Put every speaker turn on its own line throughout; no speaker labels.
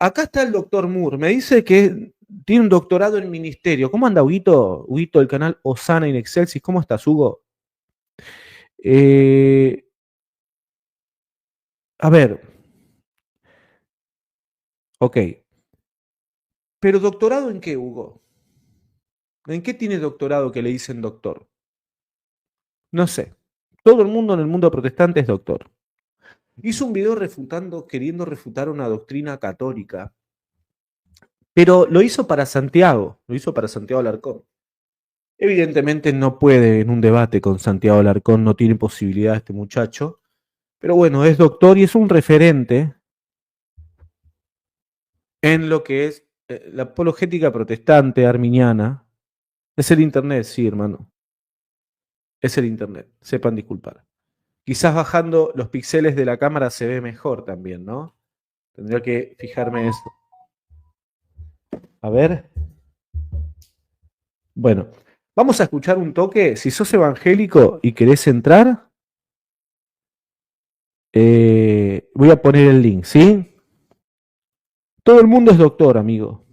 acá está el doctor Moore. Me dice que tiene un doctorado en ministerio. ¿Cómo anda, Huguito? Huguito del canal Osana in Excelsis. ¿Cómo estás, Hugo? A ver. Ok. ¿Pero doctorado en qué, Hugo? ¿En qué tiene doctorado que le dicen doctor? No sé. Todo el mundo en el mundo protestante es doctor. Hizo un video queriendo refutar una doctrina católica, pero lo hizo para Santiago Alarcón. Evidentemente no puede en un debate con Santiago Alarcón, no tiene posibilidad este muchacho, pero bueno, es doctor y es un referente en lo que es la apologética protestante arminiana. Es el internet, sí, hermano. Es el internet, sepan disculpar. Quizás bajando los píxeles de la cámara se ve mejor también, ¿no? Tendría que fijarme en eso. A ver. Bueno, vamos a escuchar un toque. Si sos evangélico y querés entrar, voy a poner el link, ¿sí? Todo el mundo es doctor, amigo.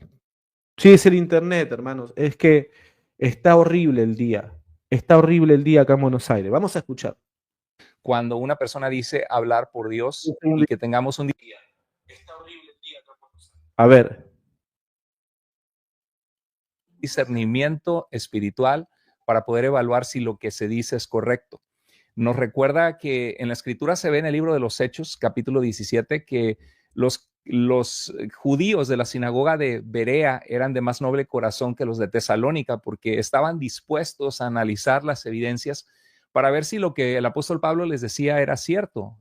Sí, es el internet, hermanos. Es que está horrible el día. Está horrible el día acá en Buenos Aires. Vamos a escuchar.
Cuando una persona dice hablar por Dios y que tengamos un día.
Está horrible el día acá en Buenos Aires. A ver.
Discernimiento espiritual para poder evaluar si lo que se dice es correcto. Nos recuerda que en la escritura se ve en el libro de los Hechos, capítulo 17, que los judíos de la sinagoga de Berea eran de más noble corazón que los de Tesalónica, porque estaban dispuestos a analizar las evidencias para ver si lo que el apóstol Pablo les decía era cierto.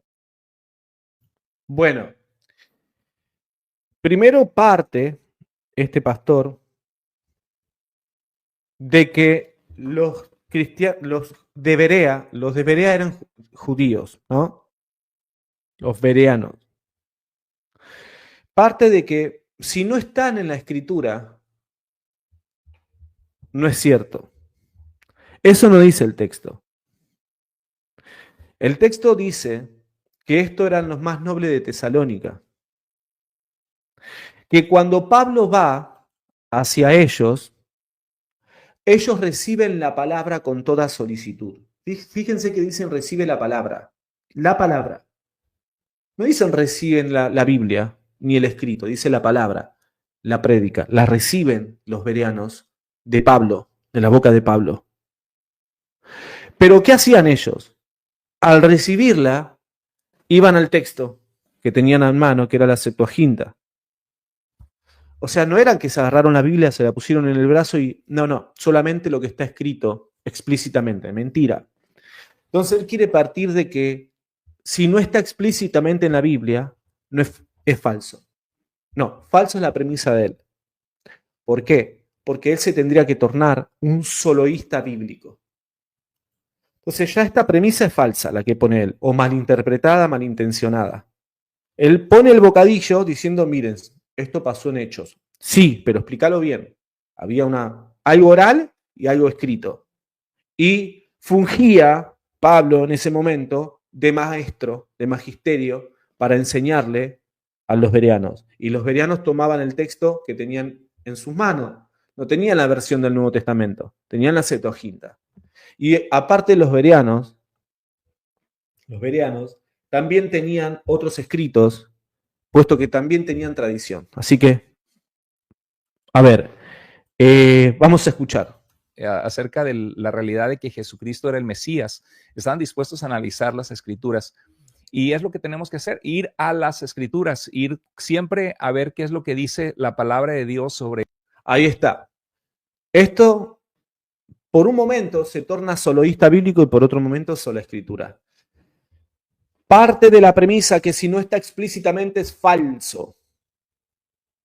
Bueno, primero parte este pastor de que los de Berea eran judíos, ¿no? Los bereanos. Parte de que si no están en la escritura, no es cierto. Eso no dice el texto. El texto dice que estos eran los más nobles de Tesalónica. Que cuando Pablo va hacia ellos reciben la palabra con toda solicitud. Fíjense que dicen recibe la palabra. La palabra. No dicen reciben la Biblia ni el escrito, dice la palabra, la prédica. La reciben los bereanos de Pablo, de la boca de Pablo. Pero ¿qué hacían ellos? Al recibirla, iban al texto que tenían en mano, que era la Septuaginta. O sea, no eran que se agarraron la Biblia, se la pusieron en el brazo y no, solamente lo que está escrito explícitamente, mentira. Entonces él quiere partir de que si no está explícitamente en la Biblia, no es falso. No, falso es la premisa de él. ¿Por qué? Porque él se tendría que tornar un soloísta bíblico. Entonces ya esta premisa es falsa, la que pone él, o malinterpretada, malintencionada. Él pone el bocadillo diciendo, miren, esto pasó en hechos. Sí, pero explícalo bien. Había algo oral y algo escrito. Y fungía Pablo en ese momento de maestro, de magisterio, para enseñarle a los bereanos. Y los bereanos tomaban el texto que tenían en sus manos. No tenían la versión del Nuevo Testamento, tenían la Septuaginta. Y aparte los bereanos también tenían otros escritos, puesto que también tenían tradición. Así que, a ver, vamos a escuchar.
Acerca de la realidad de que Jesucristo era el Mesías, estaban dispuestos a analizar las escrituras. Y es lo que tenemos que hacer, ir a las escrituras, ir siempre a ver qué es lo que dice la palabra de Dios sobre.
Ahí está. Esto, por un momento, se torna soloísta bíblico y por otro momento sola escritura. Parte de la premisa que si no está explícitamente es falso.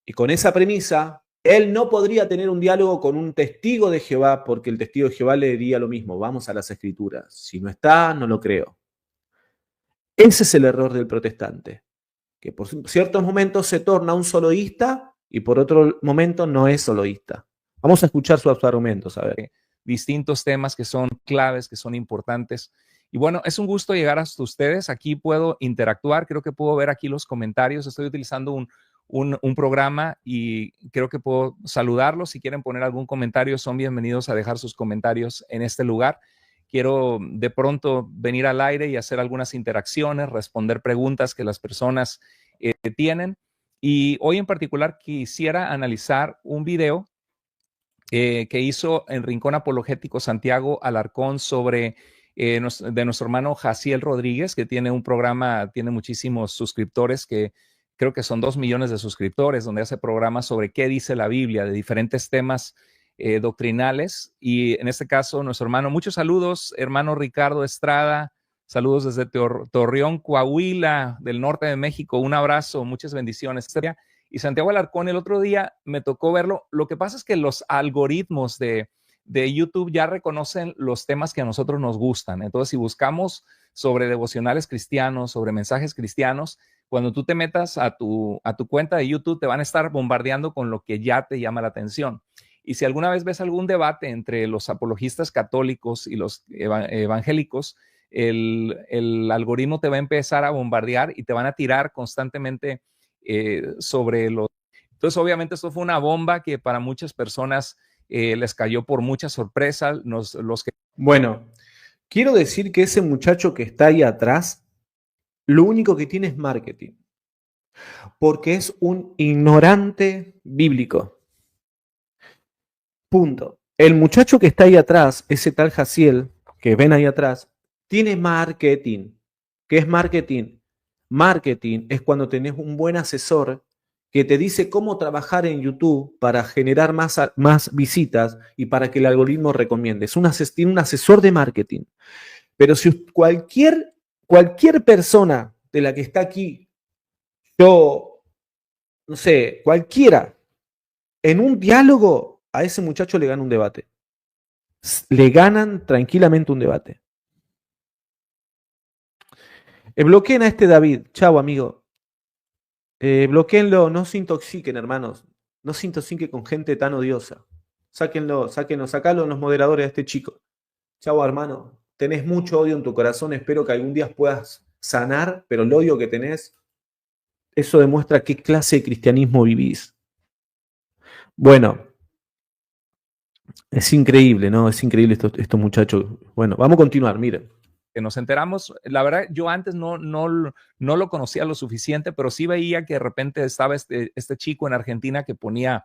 Y con esa premisa, él no podría tener un diálogo con un testigo de Jehová, porque el testigo de Jehová le diría lo mismo, vamos a las escrituras. Si no está, no lo creo. Ese es el error del protestante, que por ciertos momentos se torna un soloísta y por otro momento no es soloísta. Vamos a escuchar sus argumentos, a ver.
Distintos temas que son claves, que son importantes. Y bueno, es un gusto llegar hasta ustedes. Aquí puedo interactuar, creo que puedo ver aquí los comentarios. Estoy utilizando un programa y creo que puedo saludarlos. Si quieren poner algún comentario, son bienvenidos a dejar sus comentarios en este lugar. Quiero de pronto venir al aire y hacer algunas interacciones, responder preguntas que las personas tienen. Y hoy en particular quisiera analizar un video que hizo en Rincón Apologético Santiago Alarcón sobre de nuestro hermano Jaciel Rodríguez, que tiene un programa, tiene muchísimos suscriptores, que creo que son 2 millones de suscriptores, donde hace programas sobre qué dice la Biblia, de diferentes temas doctrinales. Y en este caso, nuestro hermano, muchos saludos, hermano Ricardo Estrada, saludos desde Torreón, Coahuila, del norte de México, un abrazo, muchas bendiciones. Y Santiago Alarcón, el otro día me tocó verlo. Lo que pasa es que los algoritmos de YouTube ya reconocen los temas que a nosotros nos gustan. Entonces, si buscamos sobre devocionales cristianos, sobre mensajes cristianos, cuando tú te metas a tu cuenta de YouTube, te van a estar bombardeando con lo que ya te llama la atención. Y si alguna vez ves algún debate entre los apologistas católicos y los evangélicos, el algoritmo te va a empezar a bombardear y te van a tirar constantemente sobre los... Entonces, obviamente, esto fue una bomba que para muchas personas les cayó por mucha sorpresa.
Bueno, quiero decir que ese muchacho que está ahí atrás, lo único que tiene es marketing, porque es un ignorante bíblico. Punto. El muchacho que está ahí atrás, ese tal Jaciel, que ven ahí atrás, tiene marketing. ¿Qué es marketing? Marketing es cuando tenés un buen asesor que te dice cómo trabajar en YouTube para generar más visitas y para que el algoritmo recomiende. Tiene un asesor de marketing. Pero si cualquier persona de la que está aquí, yo, no sé, cualquiera, en un diálogo, a ese muchacho le gana un debate. Le ganan tranquilamente un debate. Bloqueen a este David. Chau, amigo. Bloqueenlo, no se intoxiquen, hermanos. No se intoxiquen con gente tan odiosa. Sáquenlo, sacalo en los moderadores a este chico. Chau, hermano. Tenés mucho odio en tu corazón. Espero que algún día puedas sanar, pero el odio que tenés, eso demuestra qué clase de cristianismo vivís. Bueno, es increíble, ¿no? Es increíble estos muchachos. Bueno, vamos a continuar, miren.
Que nos enteramos, la verdad, yo antes no lo conocía lo suficiente, pero sí veía que de repente estaba este chico en Argentina que ponía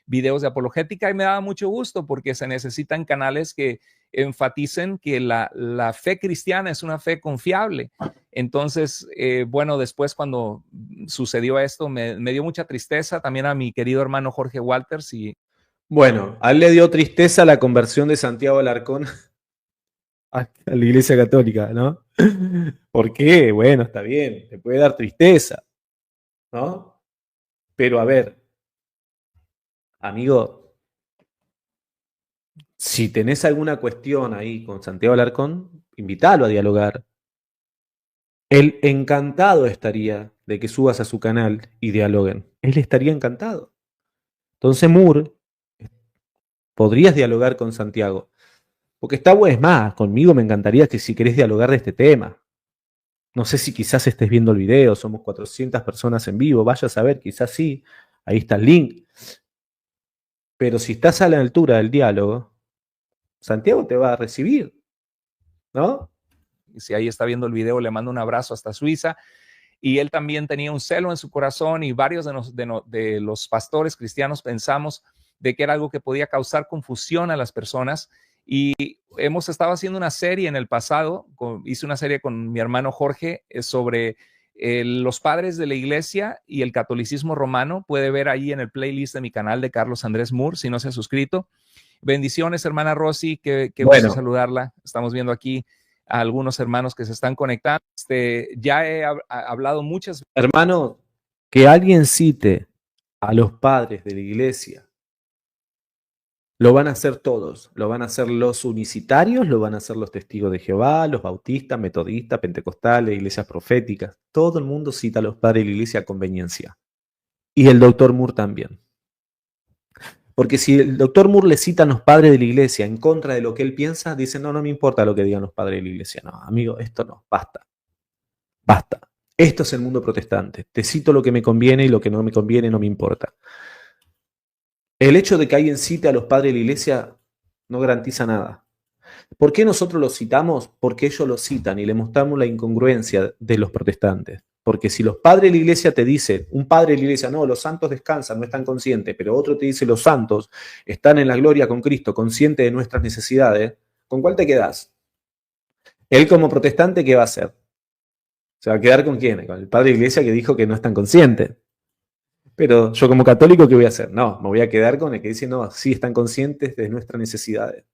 videos de apologética y me daba mucho gusto porque se necesitan canales que enfaticen que la fe cristiana es una fe confiable. Entonces, bueno, después cuando sucedió esto me dio mucha tristeza también a mi querido hermano Jorge Walters.
Bueno, a él le dio tristeza la conversión de Santiago Alarcón a la Iglesia Católica, ¿no? ¿Por qué? Bueno, está bien, te puede dar tristeza, ¿no? Pero a ver, amigo, si tenés alguna cuestión ahí con Santiago Alarcón, invítalo a dialogar. Él encantado estaría de que subas a su canal y dialoguen. Él estaría encantado. Entonces, Moore, podrías dialogar con Santiago. Porque está bueno, es más, conmigo me encantaría que si querés dialogar de este tema. No sé si quizás estés viendo el video, somos 400 personas en vivo, vaya a saber, quizás sí, ahí está el link. Pero si estás a la altura del diálogo, Santiago te va a recibir, ¿no?
Si ahí está viendo el video, le mando un abrazo hasta Suiza. Y él también tenía un celo en su corazón y varios de los pastores cristianos pensamos de que era algo que podía causar confusión a las personas. Y hemos estado haciendo una serie en el pasado, hice una serie con mi hermano Jorge sobre los padres de la iglesia y el catolicismo romano. Puede ver ahí en el playlist de mi canal de Carlos Andrés Moore, si no se ha suscrito. Bendiciones, hermana Rosy, qué bueno gusto saludarla. Estamos viendo aquí a algunos hermanos que se están conectando. Ya he hablado muchas veces.
Hermano, que alguien cite a los padres de la iglesia. Lo van a hacer todos, lo van a hacer los unicitarios, lo van a hacer los testigos de Jehová, los bautistas, metodistas, pentecostales, iglesias proféticas. Todo el mundo cita a los padres de la iglesia a conveniencia. Y el doctor Moore también. Porque si el doctor Moore le cita a los padres de la iglesia en contra de lo que él piensa, dice, no me importa lo que digan los padres de la iglesia. No, amigo, esto no, basta. Basta. Esto es el mundo protestante. Te cito lo que me conviene y lo que no me conviene no me importa. El hecho de que alguien cite a los padres de la iglesia no garantiza nada. ¿Por qué nosotros los citamos? Porque ellos los citan y le mostramos la incongruencia de los protestantes. Porque si los padres de la iglesia te dicen, un padre de la iglesia, no, los santos descansan, no están conscientes, pero otro te dice, los santos están en la gloria con Cristo, conscientes de nuestras necesidades, ¿con cuál te quedás? Él como protestante, ¿qué va a hacer? ¿Se va a quedar con quién? Con el padre de la iglesia que dijo que no están conscientes. Pero yo como católico, ¿qué voy a hacer? No, me voy a quedar con el que dice, no, sí están conscientes de nuestras necesidades.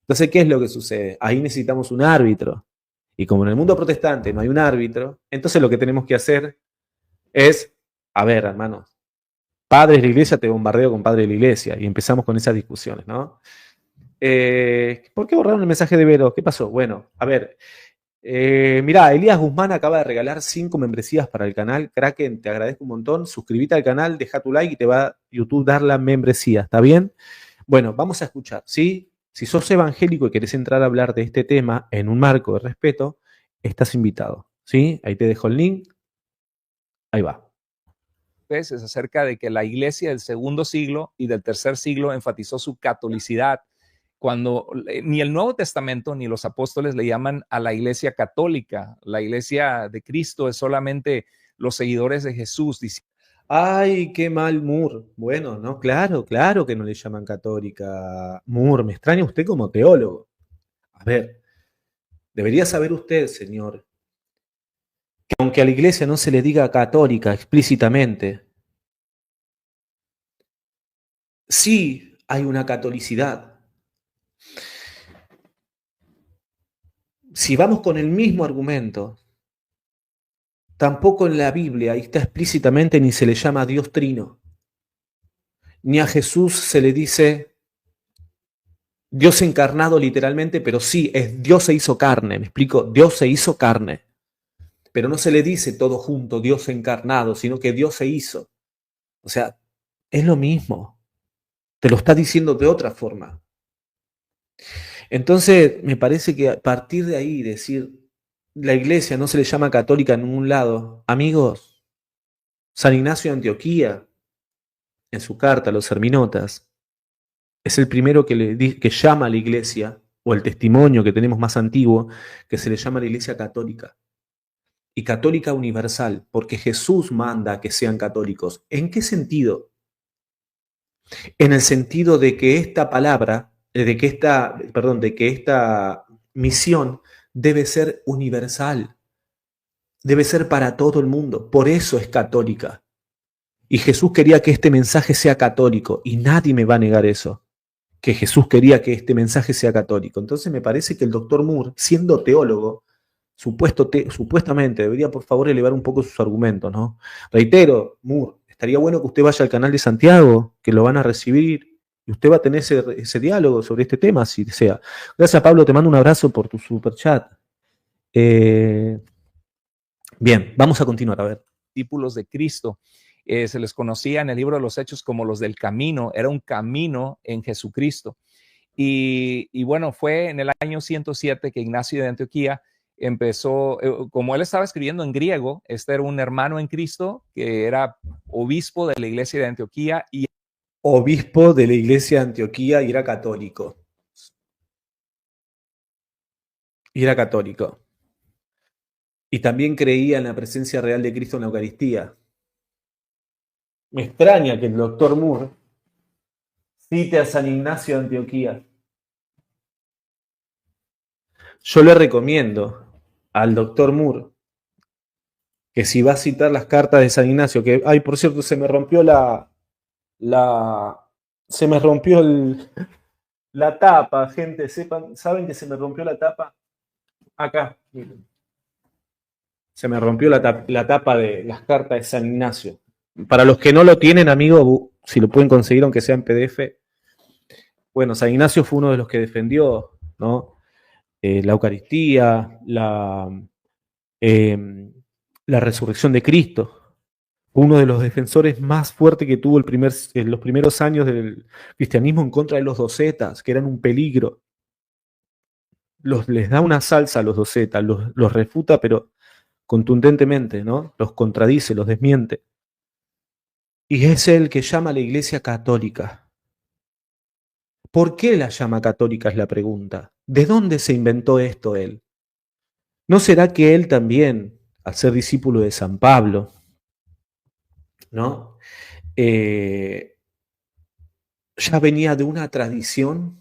Entonces, ¿qué es lo que sucede? Ahí necesitamos un árbitro. Y como en el mundo protestante no hay un árbitro, entonces lo que tenemos que hacer es, a ver, hermanos, padres de la iglesia, te bombardeo con padres de la iglesia. Y empezamos con esas discusiones, ¿no? ¿Por qué borraron el mensaje de Vero? ¿Qué pasó? Bueno, a ver, mirá, Elías Guzmán acaba de regalar 5 membresías para el canal. Kraken, te agradezco un montón. Suscríbete al canal, deja tu like y te va a YouTube dar la membresía. ¿Está bien? Bueno, vamos a escuchar, ¿sí? Si sos evangélico y querés entrar a hablar de este tema en un marco de respeto, estás invitado, ¿sí? Ahí te dejo el link. Ahí va.
Es acerca de que la iglesia del segundo siglo y del tercer siglo enfatizó su catolicidad, cuando ni el Nuevo Testamento ni los apóstoles le llaman a la iglesia católica. La iglesia de Cristo es solamente los seguidores de Jesús.
Ay, qué mal Moore. Bueno, no, claro, claro que no le llaman católica. Moore, me extraña usted como teólogo. A ver, debería saber usted, señor, que aunque a la iglesia no se le diga católica explícitamente, sí hay una catolicidad. Si vamos con el mismo argumento, tampoco en la Biblia ahí está explícitamente ni se le llama Dios Trino, ni a Jesús se le dice Dios encarnado literalmente, pero sí, es Dios se hizo carne, me explico, Dios se hizo carne, pero no se le dice todo junto Dios encarnado, sino que Dios se hizo. O sea, es lo mismo, te lo está diciendo de otra forma. Entonces, me parece que a partir de ahí decir, la iglesia no se le llama católica en ningún lado, amigos, San Ignacio de Antioquía, en su carta a los Herminotas, es el primero que llama a la iglesia, o el testimonio que tenemos más antiguo, que se le llama la iglesia católica. Y católica universal, porque Jesús manda que sean católicos. ¿En qué sentido? En el sentido de que esta palabra, de que esta misión debe ser universal, debe ser para todo el mundo. Por eso es católica. Y Jesús quería que este mensaje sea católico, y nadie me va a negar eso, que Jesús quería que este mensaje sea católico. Entonces me parece que el doctor Moore, siendo teólogo, supuestamente debería por favor elevar un poco sus argumentos, ¿no? Reitero, Moore, estaría bueno que usted vaya al canal de Santiago, que lo van a recibir, y usted va a tener ese diálogo sobre este tema, si desea. Gracias, Pablo, te mando un abrazo por tu superchat. Bien, vamos a continuar, a ver.
Discípulos de Cristo. Se les conocía en el libro de los Hechos como los del camino, era un camino en Jesucristo. Y bueno, fue en el año 107 que Ignacio de Antioquía empezó, como él estaba escribiendo en griego, este era un hermano en Cristo que era obispo de la iglesia de Antioquía.
Obispo de la iglesia de Antioquía y era católico. Y también creía en la presencia real de Cristo en la Eucaristía. Me extraña que el doctor Moore cite a San Ignacio de Antioquía. Yo le recomiendo al doctor Moore que si va a citar las cartas de San Ignacio, que, ay, por cierto, se me rompió la tapa, gente, ¿saben que se me rompió la tapa? Acá, miren. Se me rompió la tapa de las cartas de San Ignacio. Para los que no lo tienen, amigo, si lo pueden conseguir, aunque sea en PDF. Bueno, San Ignacio fue uno de los que defendió, ¿no? La Eucaristía, la resurrección de Cristo. Uno de los defensores más fuertes que tuvo en los primeros años del cristianismo en contra de los docetas, que eran un peligro. Les da una salsa a los docetas, los refuta, pero contundentemente, ¿no? Los contradice, los desmiente. Y es el que llama a la Iglesia católica. ¿Por qué la llama católica? Es la pregunta. ¿De dónde se inventó esto él? ¿No será que él también, al ser discípulo de San Pablo, ¿no? Ya venía de una tradición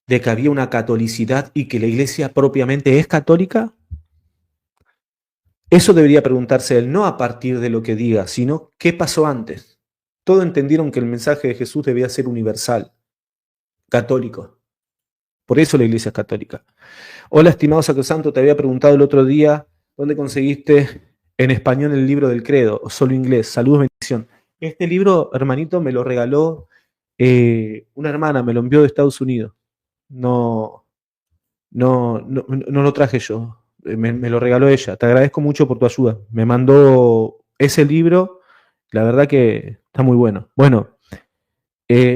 de que había una catolicidad y que la Iglesia propiamente es católica? Eso debería preguntarse él, no a partir de lo que diga, sino qué pasó antes. Todos entendieron que el mensaje de Jesús debía ser universal, católico. Por eso la Iglesia es católica. Hola, estimado Sacrosanto, te había preguntado el otro día dónde conseguiste en español el libro del credo, o solo inglés. Saludos, bendición. Este libro, hermanito, me lo regaló una hermana, me lo envió de Estados Unidos. No lo traje yo, me lo regaló ella. Te agradezco mucho por tu ayuda. Me mandó ese libro, la verdad que está muy bueno. Bueno,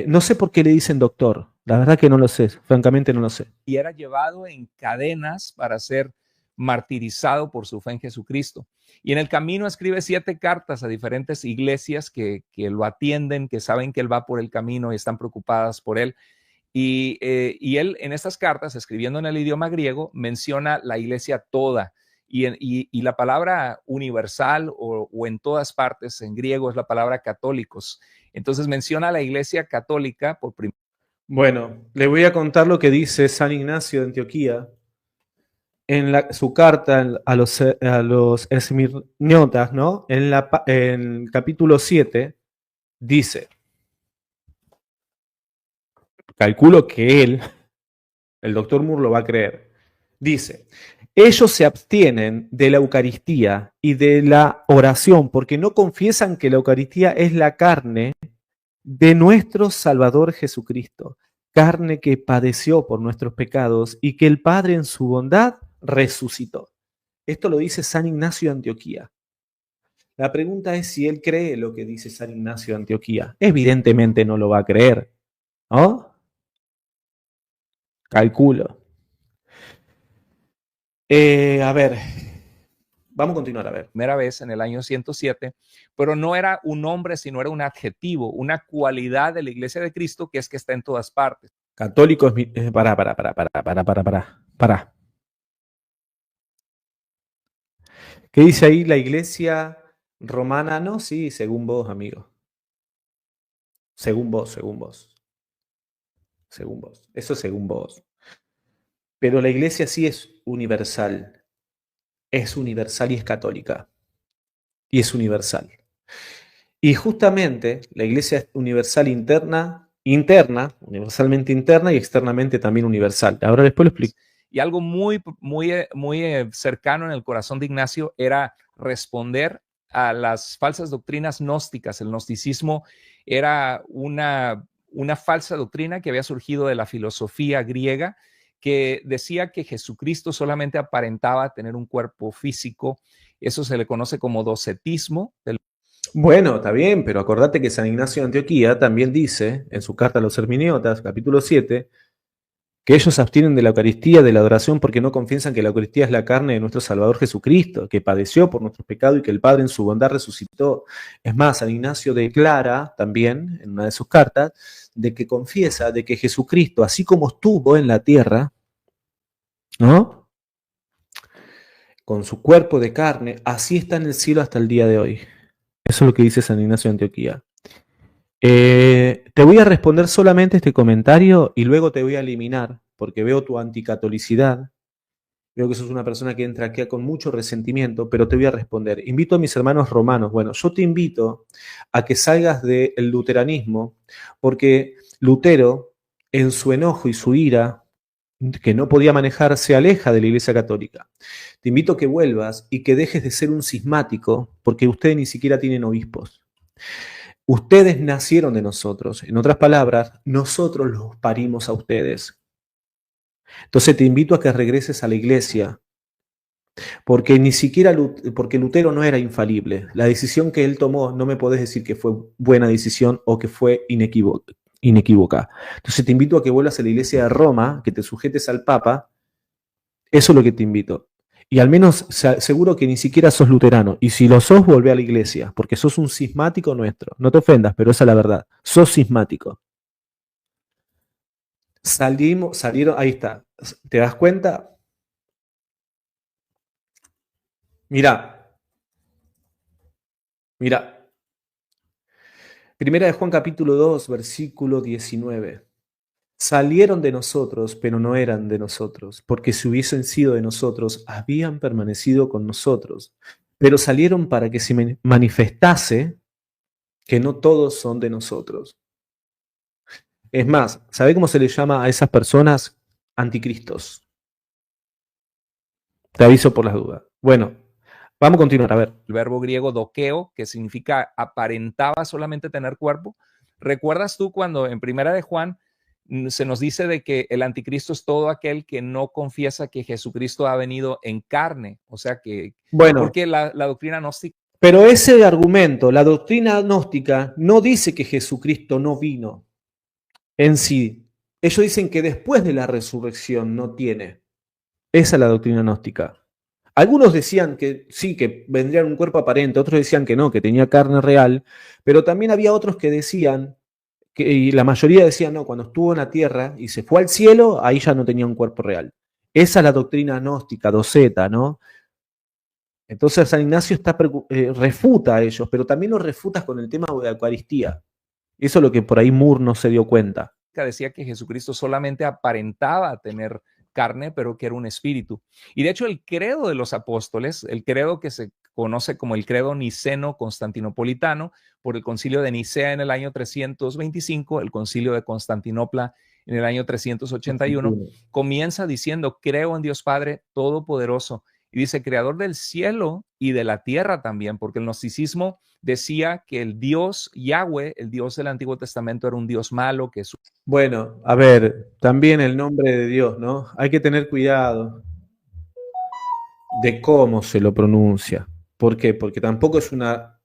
no sé por qué le dicen doctor, la verdad que no lo sé, francamente no lo sé.
Y era llevado en cadenas para ser martirizado por su fe en Jesucristo. Y en el camino escribe 7 cartas a diferentes iglesias que lo atienden, que saben que él va por el camino y están preocupadas por él. Y él en estas cartas, escribiendo en el idioma griego, menciona la iglesia toda. Y la palabra universal o en todas partes en griego es la palabra católicos. Entonces menciona a la iglesia católica por primera vez.
Bueno, le voy a contar lo que dice San Ignacio de Antioquía en su carta a los esmirniotas, ¿no? En el capítulo 7 dice, calculo que él, el doctor Moore lo va a creer, dice, ellos se abstienen de la Eucaristía y de la oración porque no confiesan que la Eucaristía es la carne de nuestro Salvador Jesucristo, carne que padeció por nuestros pecados y que el Padre en su bondad resucitó. Esto lo dice San Ignacio de Antioquía. La pregunta es si él cree lo que dice San Ignacio de Antioquía. Evidentemente no lo va a creer, ¿no? Calculo. A ver, vamos a continuar a ver.
Primera vez en el año 107, pero no era un nombre, sino era un adjetivo, una cualidad de la iglesia de Cristo que es que está en todas partes.
Católico es para. ¿Qué dice ahí la iglesia romana? No, sí, según vos, amigo. Según vos, según vos. Según vos. Eso es según vos. Pero la iglesia sí es universal. Es universal y es católica. Y es universal. Y justamente la iglesia es universal interna, universalmente interna y externamente también universal. Ahora después lo explico.
Y algo muy cercano en el corazón de Ignacio era responder a las falsas doctrinas gnósticas. El gnosticismo era una falsa doctrina que había surgido de la filosofía griega, que decía que Jesucristo solamente aparentaba tener un cuerpo físico. Eso se le conoce como docetismo.
Bueno, está bien, pero acordate que San Ignacio de Antioquía también dice, en su carta a los Herminiotas, capítulo 7, que ellos se abstienen de la Eucaristía, de la adoración, porque no confiesan que la Eucaristía es la carne de nuestro Salvador Jesucristo, que padeció por nuestros pecados y que el Padre en su bondad resucitó. Es más, San Ignacio declara también, en una de sus cartas, de que confiesa de que Jesucristo, así como estuvo en la tierra, ¿no? Con su cuerpo de carne, así está en el cielo hasta el día de hoy. Eso es lo que dice San Ignacio de Antioquía. Te voy a responder solamente este comentario y luego te voy a eliminar, porque veo tu anticatolicidad, veo que sos una persona que entra aquí con mucho resentimiento, pero te voy a responder. Invito a mis hermanos romanos. Bueno, yo te invito a que salgas del luteranismo, porque Lutero, en su enojo y su ira, que no podía manejar, se aleja de la Iglesia Católica. Te invito a que vuelvas y que dejes de ser un cismático, porque ustedes ni siquiera tienen obispos. Ustedes nacieron de nosotros. En otras palabras, nosotros los parimos a ustedes. Entonces te invito a que regreses a la iglesia, porque ni siquiera porque Lutero no era infalible. La decisión que él tomó, no me podés decir que fue buena decisión o que fue inequívoca. Entonces te invito a que vuelvas a la iglesia de Roma, que te sujetes al Papa. Eso es lo que te invito. Y al menos seguro que ni siquiera sos luterano. Y si lo sos, volvé a la iglesia, porque sos un cismático nuestro. No te ofendas, pero esa es la verdad. Sos cismático. Salieron, ahí está. ¿Te das cuenta? Mirá, mirá. Primera de Juan capítulo 2, versículo 19. Salieron de nosotros, pero no eran de nosotros, porque si hubiesen sido de nosotros, habían permanecido con nosotros. Pero salieron para que se manifestase que no todos son de nosotros. Es más, ¿sabe cómo se le llama a esas personas? Anticristos. Te aviso por las dudas. Bueno, vamos a continuar, a ver.
El verbo griego dokeo, que significa aparentaba solamente tener cuerpo. ¿Recuerdas tú cuando en Primera de Juan se nos dice de que el anticristo es todo aquel que no confiesa que Jesucristo ha venido en carne? O sea que,
bueno,
porque la doctrina gnóstica.
Pero ese argumento, la doctrina gnóstica, no dice que Jesucristo no vino en sí. Ellos dicen que después de la resurrección no tiene. Esa es la doctrina gnóstica. Algunos decían que sí, que vendría en un cuerpo aparente, otros decían que no, que tenía carne real, pero también había otros que decían, y la mayoría decían no, cuando estuvo en la tierra y se fue al cielo, ahí ya no tenía un cuerpo real. Esa es la doctrina gnóstica, doceta, ¿no? Entonces San Ignacio refuta a ellos, pero también los refutas con el tema de la Eucaristía. Eso es lo que por ahí Moore no se dio cuenta.
Decía que Jesucristo solamente aparentaba tener carne, pero que era un espíritu. Y de hecho el credo de los apóstoles, el credo que se conoce como el credo niceno-constantinopolitano, por el concilio de Nicea en el año 325, el concilio de Constantinopla en el año 381, comienza diciendo, creo en Dios Padre Todopoderoso, y dice, creador del cielo y de la tierra también, porque el gnosticismo decía que el Dios Yahweh, el Dios del Antiguo Testamento, era un Dios malo.
Bueno, a ver, también el nombre de Dios, ¿no? Hay que tener cuidado de cómo se lo pronuncia. ¿Por qué? Porque tampoco es una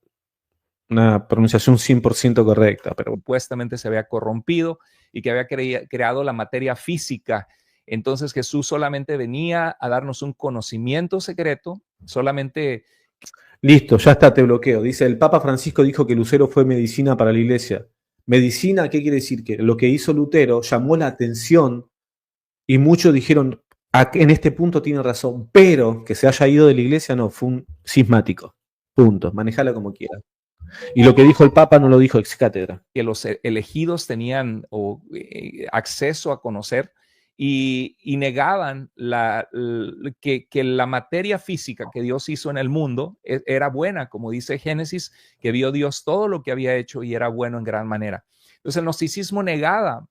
pronunciación 100% correcta. Pero
supuestamente se había corrompido y que había creado la materia física. Entonces Jesús solamente venía a darnos un conocimiento secreto, solamente...
Listo, ya está, te bloqueo. Dice, el Papa Francisco dijo que Lutero fue medicina para la iglesia. Medicina, ¿qué quiere decir? Que lo que hizo Lutero llamó la atención y muchos dijeron, en este punto tiene razón, pero que se haya ido de la iglesia no, fue un cismático. Punto, manejala como quieras. Y lo que dijo el Papa no lo dijo ex cátedra.
Que los elegidos tenían acceso a conocer y negaban que la materia física que Dios hizo en el mundo era buena, como dice Génesis, que vio Dios todo lo que había hecho y era bueno en gran manera. Entonces el gnosticismo negaba.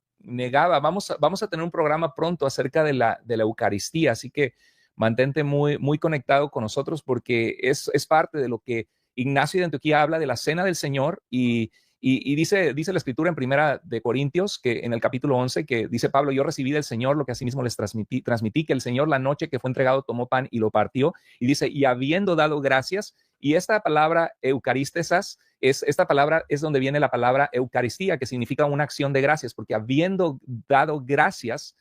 Vamos a tener un programa pronto acerca de la Eucaristía, así que mantente muy conectado con nosotros porque es parte de lo que Ignacio de Antioquía habla de la cena del Señor y dice la escritura en Primera de Corintios, que en el capítulo 11, que dice Pablo, yo recibí del Señor lo que asimismo les transmití, que el Señor la noche que fue entregado tomó pan y lo partió, y dice, y habiendo dado gracias, y esta palabra eucaristesas, esta palabra es donde viene la palabra Eucaristía, que significa una acción de gracias, porque habiendo dado gracias,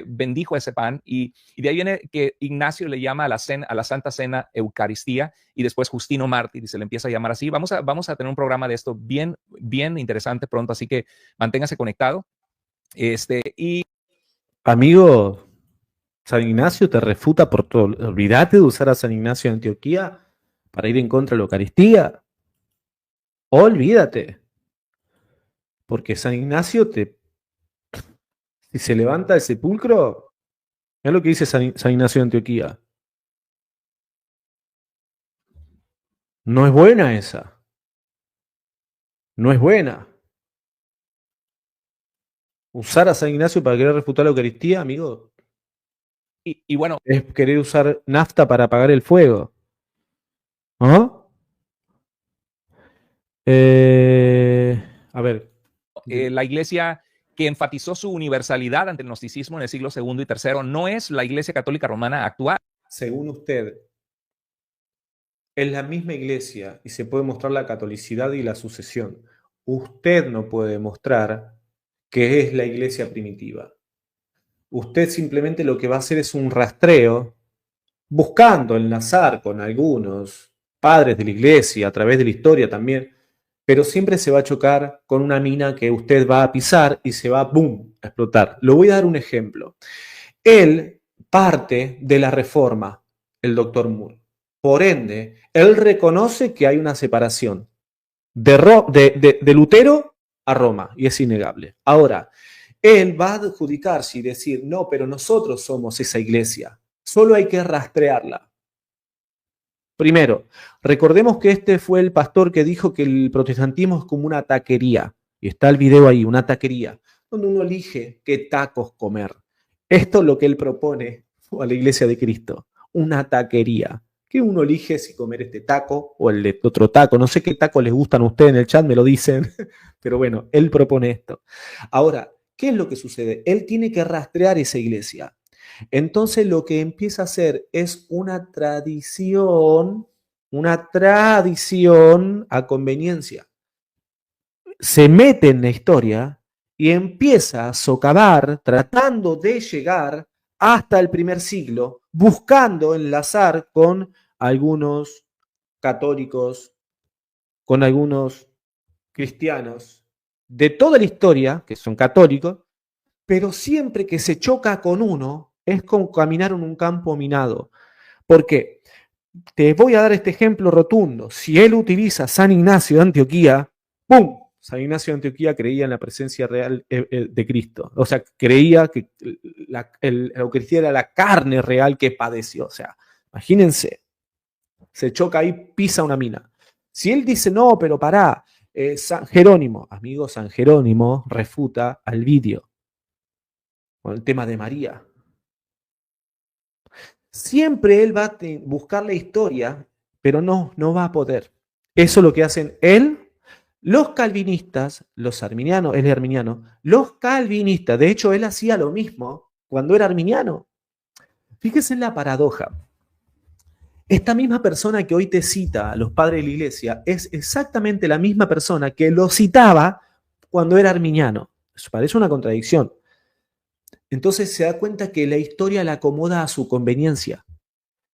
bendijo ese pan y de ahí viene que Ignacio le llama a la Santa Cena Eucaristía y después Justino Mártir y se le empieza a llamar así. Vamos a tener un programa de esto bien interesante pronto, así que manténgase conectado. Y
amigo, San Ignacio te refuta por todo. Olvídate de usar a San Ignacio de Antioquía para ir en contra de la Eucaristía. Olvídate. Porque San Ignacio si se levanta del sepulcro, es lo que dice San Ignacio de Antioquía. No es buena esa. No es buena. Usar a San Ignacio para querer refutar la Eucaristía, amigo.
Y bueno.
Es querer usar nafta para apagar el fuego. ¿Ah? A ver.
La iglesia que enfatizó su universalidad ante el gnosticismo en el siglo II y III no es la iglesia católica romana actual.
Según usted, es la misma iglesia y se puede mostrar la catolicidad y la sucesión. Usted no puede demostrar que es la iglesia primitiva. Usted simplemente lo que va a hacer es un rastreo buscando enlazar con algunos padres de la iglesia a través de la historia también, pero siempre se va a chocar con una mina que usted va a pisar y se va, ¡boom!, a explotar. Lo voy a dar un ejemplo. Él parte de la Reforma, el doctor Moore. Por ende, él reconoce que hay una separación de Lutero a Roma, y es innegable. Ahora, él va a adjudicarse y decir, no, pero nosotros somos esa iglesia, solo hay que rastrearla. Primero, recordemos que este fue el pastor que dijo que el protestantismo es como una taquería, y está el video ahí, una taquería, donde uno elige qué tacos comer. Esto es lo que él propone a la iglesia de Cristo, una taquería, que uno elige si comer este taco o el de otro taco. No sé qué tacos les gustan a ustedes en el chat, me lo dicen, pero bueno, él propone esto. Ahora, ¿qué es lo que sucede? Él tiene que rastrear esa iglesia. Entonces lo que empieza a hacer es una tradición a conveniencia. Se mete en la historia y empieza a socavar, tratando de llegar hasta el primer siglo, buscando enlazar con algunos católicos, con algunos cristianos de toda la historia, que son católicos, pero siempre que se choca con uno, es como caminar en un campo minado. ¿Por qué? Te voy a dar este ejemplo rotundo. Si él utiliza San Ignacio de Antioquía, ¡pum! San Ignacio de Antioquía creía en la presencia real de Cristo. O sea, creía que la Eucaristía era la carne real que padeció. O sea, imagínense, se choca ahí, pisa una mina. Si él dice, no, pero pará, San Jerónimo, amigo, San Jerónimo refuta al vídeo con el tema de María. Siempre él va a buscar la historia, pero no va a poder. Eso es lo que hacen él, los calvinistas, los arminianos, él es arminiano, los calvinistas, de hecho él hacía lo mismo cuando era arminiano. Fíjese en la paradoja. Esta misma persona que hoy te cita a los padres de la iglesia es exactamente la misma persona que lo citaba cuando era arminiano. Eso parece una contradicción. Entonces se da cuenta que la historia la acomoda a su conveniencia.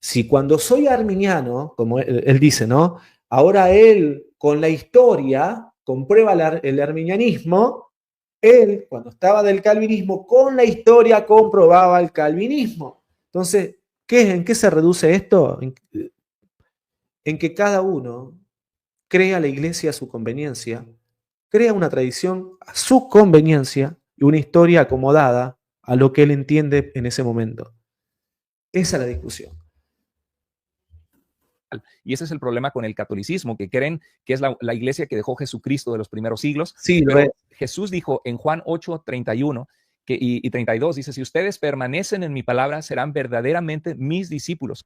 Si cuando soy arminiano, como él dice, ¿no? Ahora él con la historia comprueba el arminianismo, él cuando estaba del calvinismo con la historia comprobaba el calvinismo. Entonces, ¿en qué se reduce esto? En que cada uno crea la iglesia a su conveniencia, crea una tradición a su conveniencia y una historia acomodada a lo que él entiende en ese momento. Esa es la discusión.
Y ese es el problema con el catolicismo, que creen que es la iglesia que dejó Jesucristo de los primeros siglos.
Sí,
pero Jesús dijo en Juan 8, 31 y 32, dice, si ustedes permanecen en mi palabra, serán verdaderamente mis discípulos.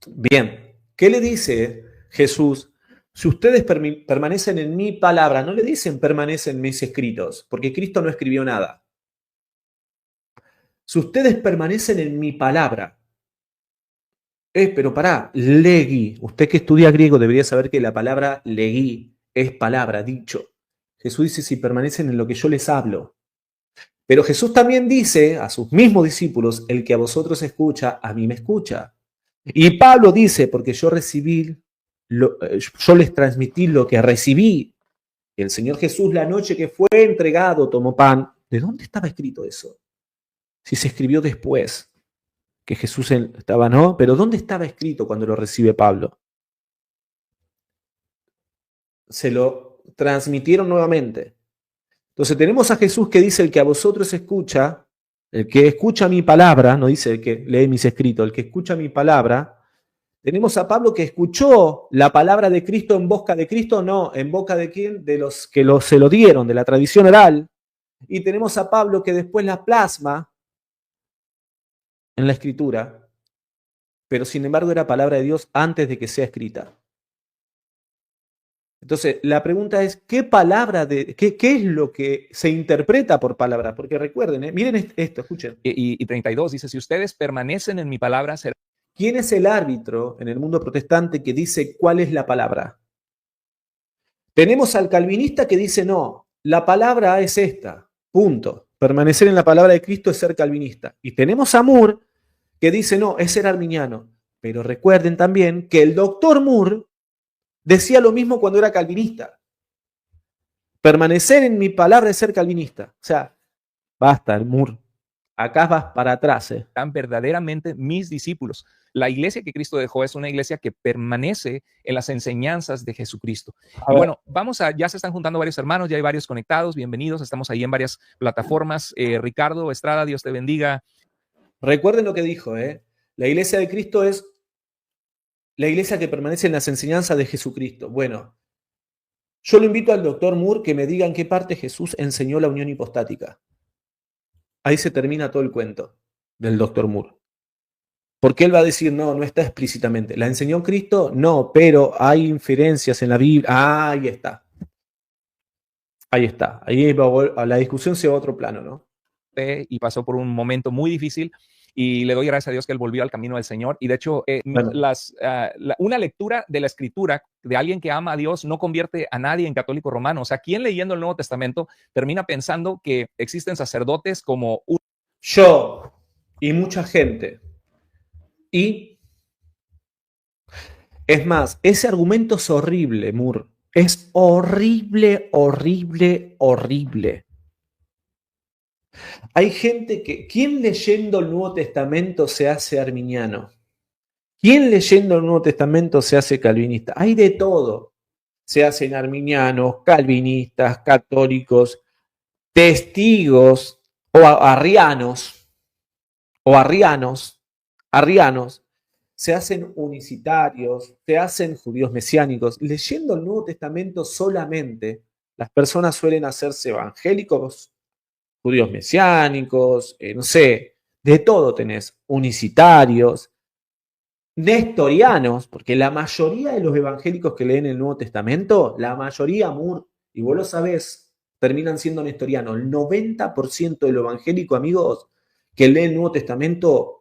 Bien, ¿qué le dice Jesús? Si ustedes permanecen en mi palabra, no le dicen permanecen en mis escritos, porque Cristo no escribió nada. Si ustedes permanecen en mi palabra, pero pará, legui. Usted que estudia griego debería saber que la palabra legui es palabra, dicho. Jesús dice, si permanecen en lo que yo les hablo. Pero Jesús también dice a sus mismos discípulos, el que a vosotros escucha, a mí me escucha. Y Pablo dice, porque yo les transmití lo que recibí. El Señor Jesús, la noche que fue entregado, tomó pan. ¿De dónde estaba escrito eso? Si se escribió después que Jesús estaba, ¿no? Pero ¿dónde estaba escrito cuando lo recibe Pablo? Se lo transmitieron nuevamente. Entonces tenemos a Jesús que dice, el que a vosotros escucha, el que escucha mi palabra, no dice el que lee mis escritos, el que escucha mi palabra. Tenemos a Pablo que escuchó la palabra de Cristo en boca de Cristo, no, en boca de quién, de los que se lo dieron, de la tradición oral. Y tenemos a Pablo que después la plasma en la escritura, pero sin embargo era palabra de Dios antes de que sea escrita. Entonces, la pregunta es, ¿qué es lo que se interpreta por palabra? Porque recuerden, miren esto, escuchen.
Y 32 dice, si ustedes permanecen en mi palabra, serán...
¿Quién es el árbitro en el mundo protestante que dice cuál es la palabra? Tenemos al calvinista que dice, no, la palabra es esta, punto. Permanecer en la palabra de Cristo es ser calvinista. Y tenemos a Moore que dice, no, es ser arminiano. Pero recuerden también que el doctor Moore decía lo mismo cuando era calvinista. Permanecer en mi palabra es ser calvinista. O sea, basta, Moore. Acá vas para atrás.
Están verdaderamente mis discípulos. La iglesia que Cristo dejó es una iglesia que permanece en las enseñanzas de Jesucristo. Y bueno, ya se están juntando varios hermanos, ya hay varios conectados, bienvenidos, estamos ahí en varias plataformas. Ricardo Estrada, Dios te bendiga.
Recuerden lo que dijo, la iglesia de Cristo es la iglesia que permanece en las enseñanzas de Jesucristo. Bueno, yo lo invito al doctor Moore que me diga en qué parte Jesús enseñó la unión hipostática. Ahí se termina todo el cuento del doctor Moore. Porque él va a decir, no, no está explícitamente. ¿La enseñó Cristo? No, pero hay inferencias en la Biblia. Ahí está. Ahí está. Ahí la discusión se va a otro plano, ¿no?
Y pasó por un momento muy difícil y le doy gracias a Dios que él volvió al camino del Señor. Y de hecho, una lectura de la Escritura de alguien que ama a Dios no convierte a nadie en católico romano. O sea, ¿quién leyendo el Nuevo Testamento termina pensando que existen sacerdotes como
yo y mucha gente? Y es más, ese argumento es horrible, Moore. Es horrible, horrible, horrible. Hay gente que, ¿quién leyendo el Nuevo Testamento se hace arminiano? ¿Quién leyendo el Nuevo Testamento se hace calvinista? Hay de todo. Se hacen arminianos, calvinistas, católicos, testigos o arrianos, se hacen unicitarios, se hacen judíos mesiánicos. Leyendo el Nuevo Testamento solamente, las personas suelen hacerse evangélicos, judíos mesiánicos, no sé, de todo tenés, unicitarios, nestorianos, porque la mayoría de los evangélicos que leen el Nuevo Testamento, la mayoría, Moore, y vos lo sabés, terminan siendo nestorianos. El 90% de los evangélicos, amigos, que leen el Nuevo Testamento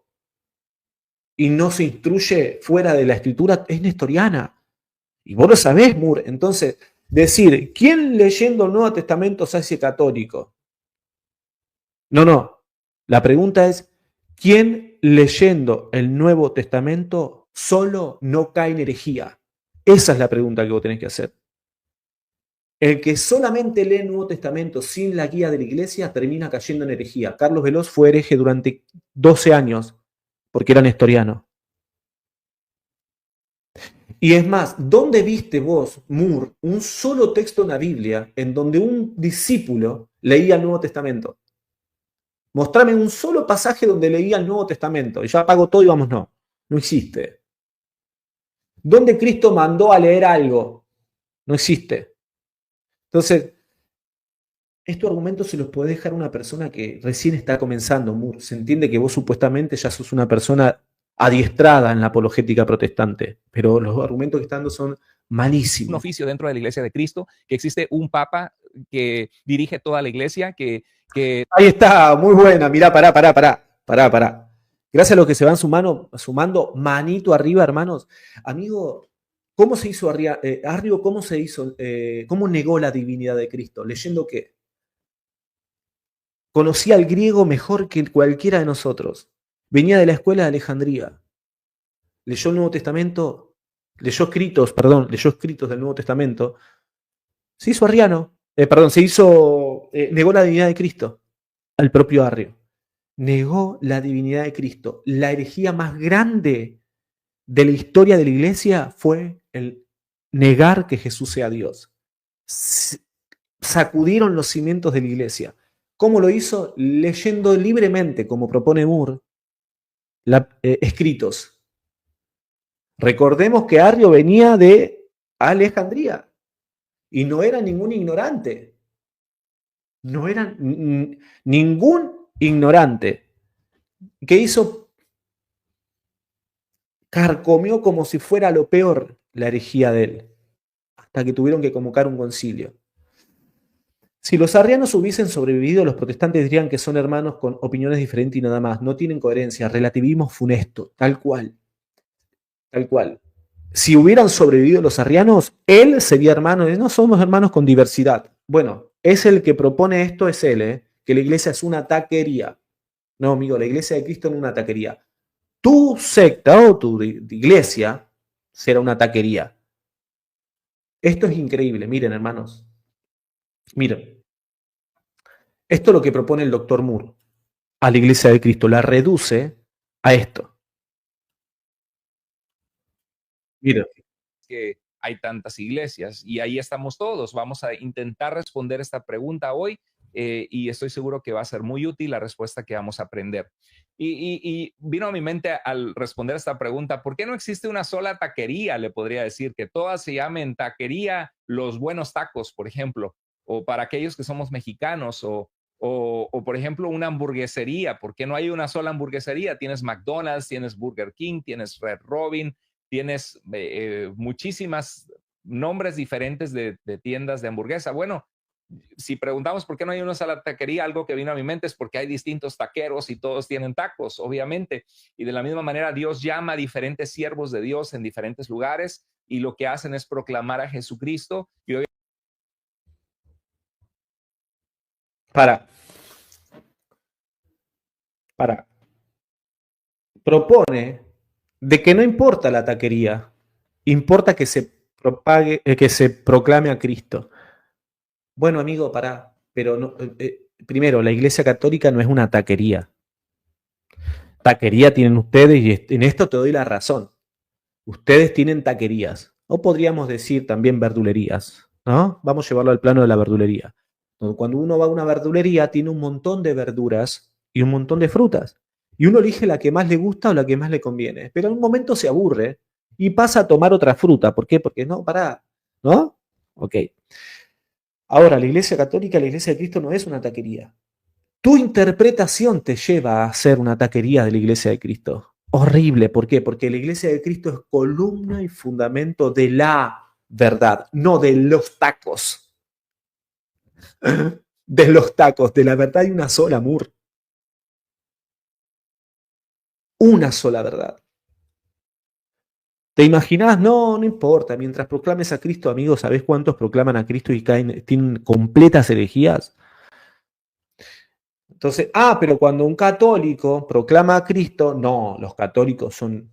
y no se instruye fuera de la Escritura, es nestoriana. Y vos lo sabés, Moore. Entonces, decir, ¿quién leyendo el Nuevo Testamento se hace católico? No. La pregunta es, ¿quién leyendo el Nuevo Testamento solo no cae en herejía? Esa es la pregunta que vos tenés que hacer. El que solamente lee el Nuevo Testamento sin la guía de la iglesia termina cayendo en herejía. Carlos Veloz fue hereje durante 12 años porque era nestoriano. Y es más, ¿dónde viste vos, Moore, un solo texto en la Biblia en donde un discípulo leía el Nuevo Testamento? Mostrame un solo pasaje donde leía el Nuevo Testamento y yo apago todo y vamos, no existe. ¿Dónde Cristo mandó a leer algo? No existe. Entonces, estos argumentos se los puede dejar una persona que recién está comenzando, Moore. Se entiende que vos supuestamente ya sos una persona adiestrada en la apologética protestante, pero los argumentos que están dando son malísimos.
Un oficio dentro de la Iglesia de Cristo, que existe un papa que dirige toda la iglesia, que...
Ahí está, muy buena, mirá, pará. Gracias a los que se van sumando, manito arriba, hermanos. Amigo, ¿cómo se hizo Arrio? ¿Cómo se hizo? ¿Cómo negó la divinidad de Cristo? ¿Leyendo qué? Conocía el griego mejor que cualquiera de nosotros. Venía de la escuela de Alejandría. Leyó el Nuevo Testamento, leyó escritos del Nuevo Testamento. Se hizo arriano. Negó la divinidad de Cristo al propio Arrio. Negó la divinidad de Cristo. La herejía más grande de la historia de la iglesia fue el negar que Jesús sea Dios. Sacudieron los cimientos de la iglesia. ¿Cómo lo hizo? Leyendo libremente, como propone Moore, escritos. Recordemos que Arrio venía de Alejandría. Y no era ningún ignorante. No era ningún ignorante. ¿Qué hizo? Carcomió como si fuera lo peor la herejía de él. Hasta que tuvieron que convocar un concilio. Si los arrianos hubiesen sobrevivido, los protestantes dirían que son hermanos con opiniones diferentes y nada más. No tienen coherencia. Relativismo funesto. Tal cual. Si hubieran sobrevivido los arrianos, él sería hermano. No somos hermanos con diversidad. Bueno, es el que propone esto, es él, que la iglesia es una taquería. No, amigo, la iglesia de Cristo no es una taquería. tu secta o tu iglesia será una taquería. Esto es increíble, miren hermanos. Miren, esto es lo que propone el doctor Moore a la iglesia de Cristo, la reduce a esto. Miren,
que hay tantas iglesias y ahí estamos todos. Vamos a intentar responder esta pregunta hoy y estoy seguro que va a ser muy útil la respuesta que vamos a aprender. Y vino a mi mente al responder esta pregunta, ¿por qué no existe una sola taquería? Le podría decir que todas se llamen taquería Los Buenos Tacos, por ejemplo, o para aquellos que somos mexicanos o, por ejemplo, una hamburguesería. ¿Por qué no hay una sola hamburguesería? Tienes McDonald's, tienes Burger King, tienes Red Robin, tienes muchísimas nombres diferentes de tiendas de hamburguesa. Bueno, si preguntamos por qué no hay una sola taquería, algo que vino a mi mente es porque hay distintos taqueros y todos tienen tacos, obviamente. Y de la misma manera, Dios llama a diferentes siervos de Dios en diferentes lugares y lo que hacen es proclamar a Jesucristo. Y
para. Propone de que no importa la taquería, importa que se propague, que se proclame a Cristo. Bueno, amigo, pará, pero no, primero, la Iglesia Católica no es una taquería. Taquería tienen ustedes y en esto te doy la razón. Ustedes tienen taquerías, o podríamos decir también verdulerías, ¿no? Vamos a llevarlo al plano de la verdulería. Cuando uno va a una verdulería, tiene un montón de verduras y un montón de frutas. Y uno elige la que más le gusta o la que más le conviene. Pero en un momento se aburre y pasa a tomar otra fruta. ¿Por qué? Porque no, pará, ¿no? Ok. Ahora, la Iglesia Católica, la Iglesia de Cristo no es una taquería. Tu interpretación te lleva a ser una taquería de la Iglesia de Cristo. Horrible, ¿por qué? Porque la Iglesia de Cristo es columna y fundamento de la verdad, no de los tacos. De los tacos, de la verdad hay una sola, amor. Una sola verdad. ¿Te imaginás? No, no importa. Mientras proclames a Cristo, amigos, ¿sabés cuántos proclaman a Cristo y caen, tienen completas herejías? Entonces, pero cuando un católico proclama a Cristo, no, los católicos son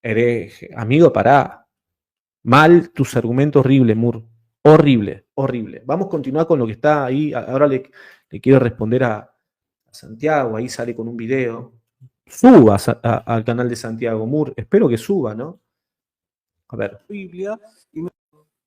herejes. Amigo, pará. Mal tus argumentos, horrible, Moore. Horrible, horrible. Vamos a continuar con lo que está ahí. Ahora le quiero responder a Santiago. Ahí sale con un video. Suba al canal de Santiago Moore. Espero que suba, ¿no? A ver.
Biblia y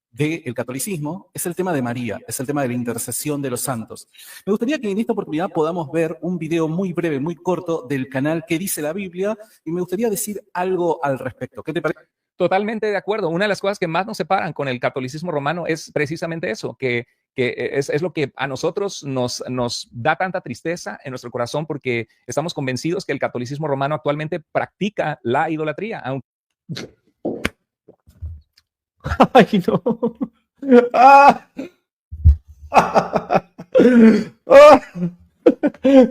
del catolicismo es el tema de María, es el tema de la intercesión de los santos. Me gustaría que en esta oportunidad podamos ver un video muy breve, muy corto del canal que dice la Biblia y me gustaría decir algo al respecto. ¿Qué te parece?
Totalmente de acuerdo. Una de las cosas que más nos separan con el catolicismo romano es precisamente eso, que es lo que a nosotros nos da tanta tristeza en nuestro corazón porque estamos convencidos que el catolicismo romano actualmente practica la idolatría. Aunque...
¡Ay, no! ¡Ah!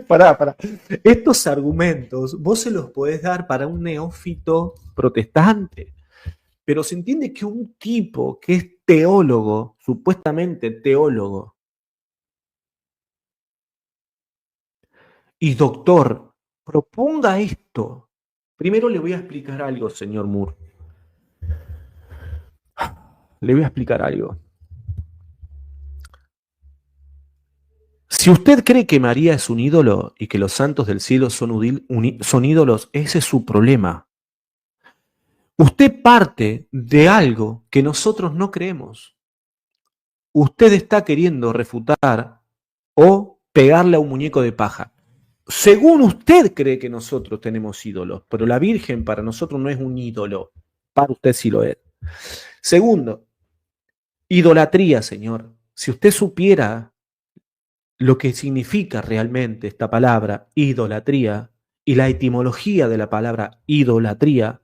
Pará. Estos argumentos vos se los podés dar para un neófito protestante. Pero se entiende que un tipo que es teólogo, supuestamente teólogo, y doctor, proponga esto. Primero le voy a explicar algo, señor Moore. Le voy a explicar algo. Si usted cree que María es un ídolo y que los santos del cielo son ídolos, ese es su problema. Usted parte de algo que nosotros no creemos. Usted está queriendo refutar o pegarle a un muñeco de paja. Según usted cree que nosotros tenemos ídolos, pero la Virgen para nosotros no es un ídolo. Para usted sí lo es. Segundo, idolatría, señor. Si usted supiera lo que significa realmente esta palabra, idolatría, y la etimología de la palabra idolatría,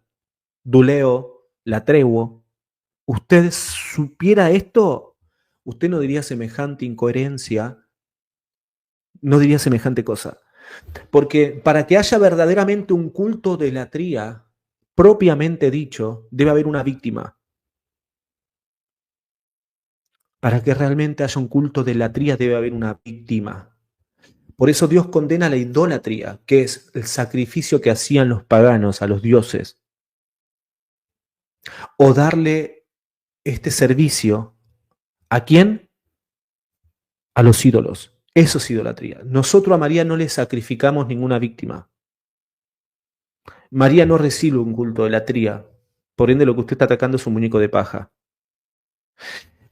duleo, latrewo, usted supiera esto, usted no diría semejante incoherencia, no diría semejante cosa. Porque para que haya verdaderamente un culto de idolatría, propiamente dicho, debe haber una víctima. Para que realmente haya un culto de idolatría debe haber una víctima. Por eso Dios condena la idolatría, que es el sacrificio que hacían los paganos a los dioses. O darle este servicio, ¿a quién? A los ídolos. Eso es idolatría. Nosotros a María no le sacrificamos ninguna víctima. María no recibe un culto de idolatría. Por ende, lo que usted está atacando es un muñeco de paja.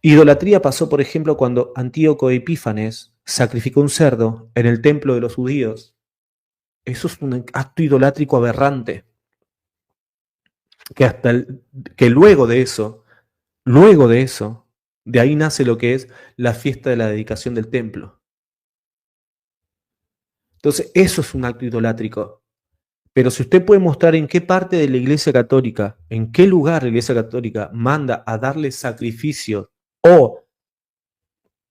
Idolatría pasó, por ejemplo, cuando Antíoco Epífanes sacrificó un cerdo en el templo de los judíos. Eso es un acto idolátrico aberrante. Que luego de eso, de ahí nace lo que es la fiesta de la dedicación del templo. Entonces, eso es un acto idolátrico. Pero si usted puede mostrar en qué parte de la Iglesia Católica, en qué lugar la Iglesia Católica manda a darle sacrificio o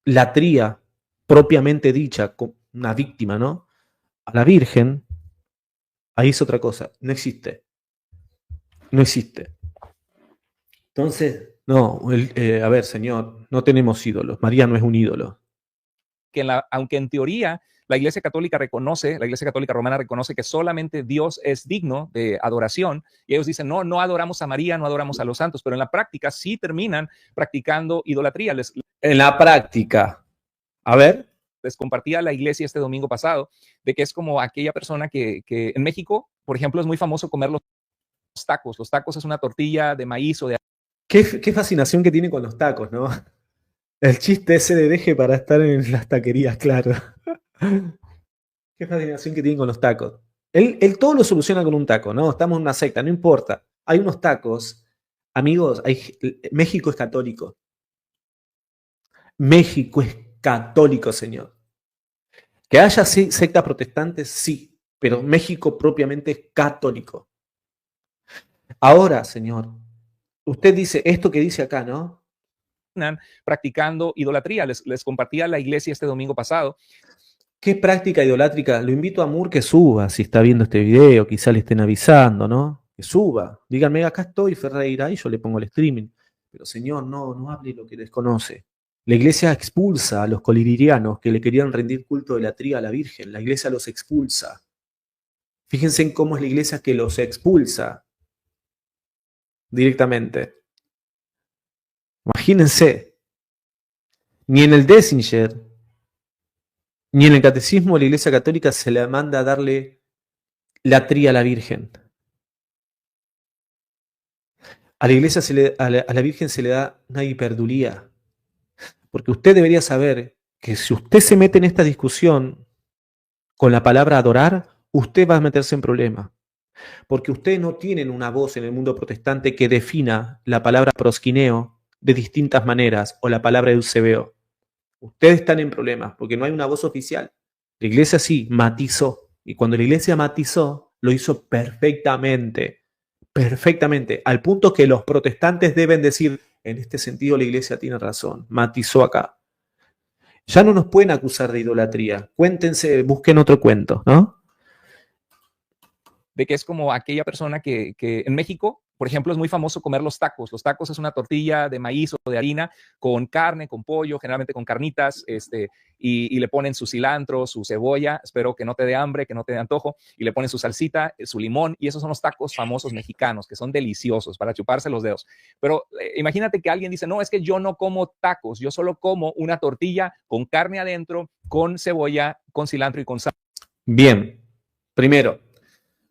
latría propiamente dicha, una víctima, ¿no? A la Virgen, ahí es otra cosa. No existe. No existe. Entonces, no, a ver, Señor, no tenemos ídolos. María no es un ídolo.
Aunque en teoría la Iglesia Católica Romana reconoce que solamente Dios es digno de adoración, y ellos dicen, no adoramos a María, no adoramos a los santos, pero en la práctica sí terminan practicando idolatría.
En la práctica, a ver.
Les compartía la iglesia este domingo pasado, de que es como aquella persona que en México, por ejemplo, es muy famoso comer los tacos. Los tacos es una tortilla de maíz o de...
Qué fascinación que tiene con los tacos, ¿no? El chiste ese de deje para estar en las taquerías, claro. Qué fascinación que tiene con los tacos. Él todo lo soluciona con un taco, ¿no? Estamos en una secta, no importa. Hay unos tacos. Amigos, México es católico. México es católico, señor. Que haya sectas protestantes, sí, pero México propiamente es católico. Ahora, señor, usted dice esto que dice acá, ¿no?
Practicando idolatría. Les compartía la iglesia este domingo pasado.
¿Qué práctica idolátrica? Lo invito a Moore que suba, si está viendo este video, quizá le estén avisando, ¿no? Que suba. Díganme, acá estoy, Ferreira, y yo le pongo el streaming. Pero señor, no hable lo que desconoce. La iglesia expulsa a los coliririanos que le querían rendir culto de idolatría a la Virgen. La iglesia los expulsa. Fíjense en cómo es la iglesia que los expulsa directamente. Imagínense. Ni en el Dessinger, ni en el catecismo de la Iglesia Católica se le manda a darle latría a la Virgen. A la Iglesia, a la Virgen se le da una hiperdulía. Porque usted debería saber que si usted se mete en esta discusión con la palabra adorar, usted va a meterse en problemas. Porque ustedes no tienen una voz en el mundo protestante que defina la palabra prosquineo de distintas maneras o la palabra eusebeo. Ustedes están en problemas porque no hay una voz oficial. La iglesia sí matizó. Y cuando la iglesia matizó, lo hizo perfectamente. Perfectamente. Al punto que los protestantes deben decir, en este sentido la iglesia tiene razón. Matizó acá. Ya no nos pueden acusar de idolatría. Cuéntense, busquen otro cuento, ¿no?
De que es como aquella persona que en México, por ejemplo, es muy famoso comer los tacos. Los tacos es una tortilla de maíz o de harina con carne, con pollo, generalmente con carnitas, y le ponen su cilantro, su cebolla, espero que no te dé hambre, que no te dé antojo, y le ponen su salsita, su limón, y esos son los tacos famosos mexicanos, que son deliciosos para chuparse los dedos. Pero imagínate que alguien dice, no, es que yo no como tacos, yo solo como una tortilla con carne adentro, con cebolla, con cilantro y con sal.
Bien, primero,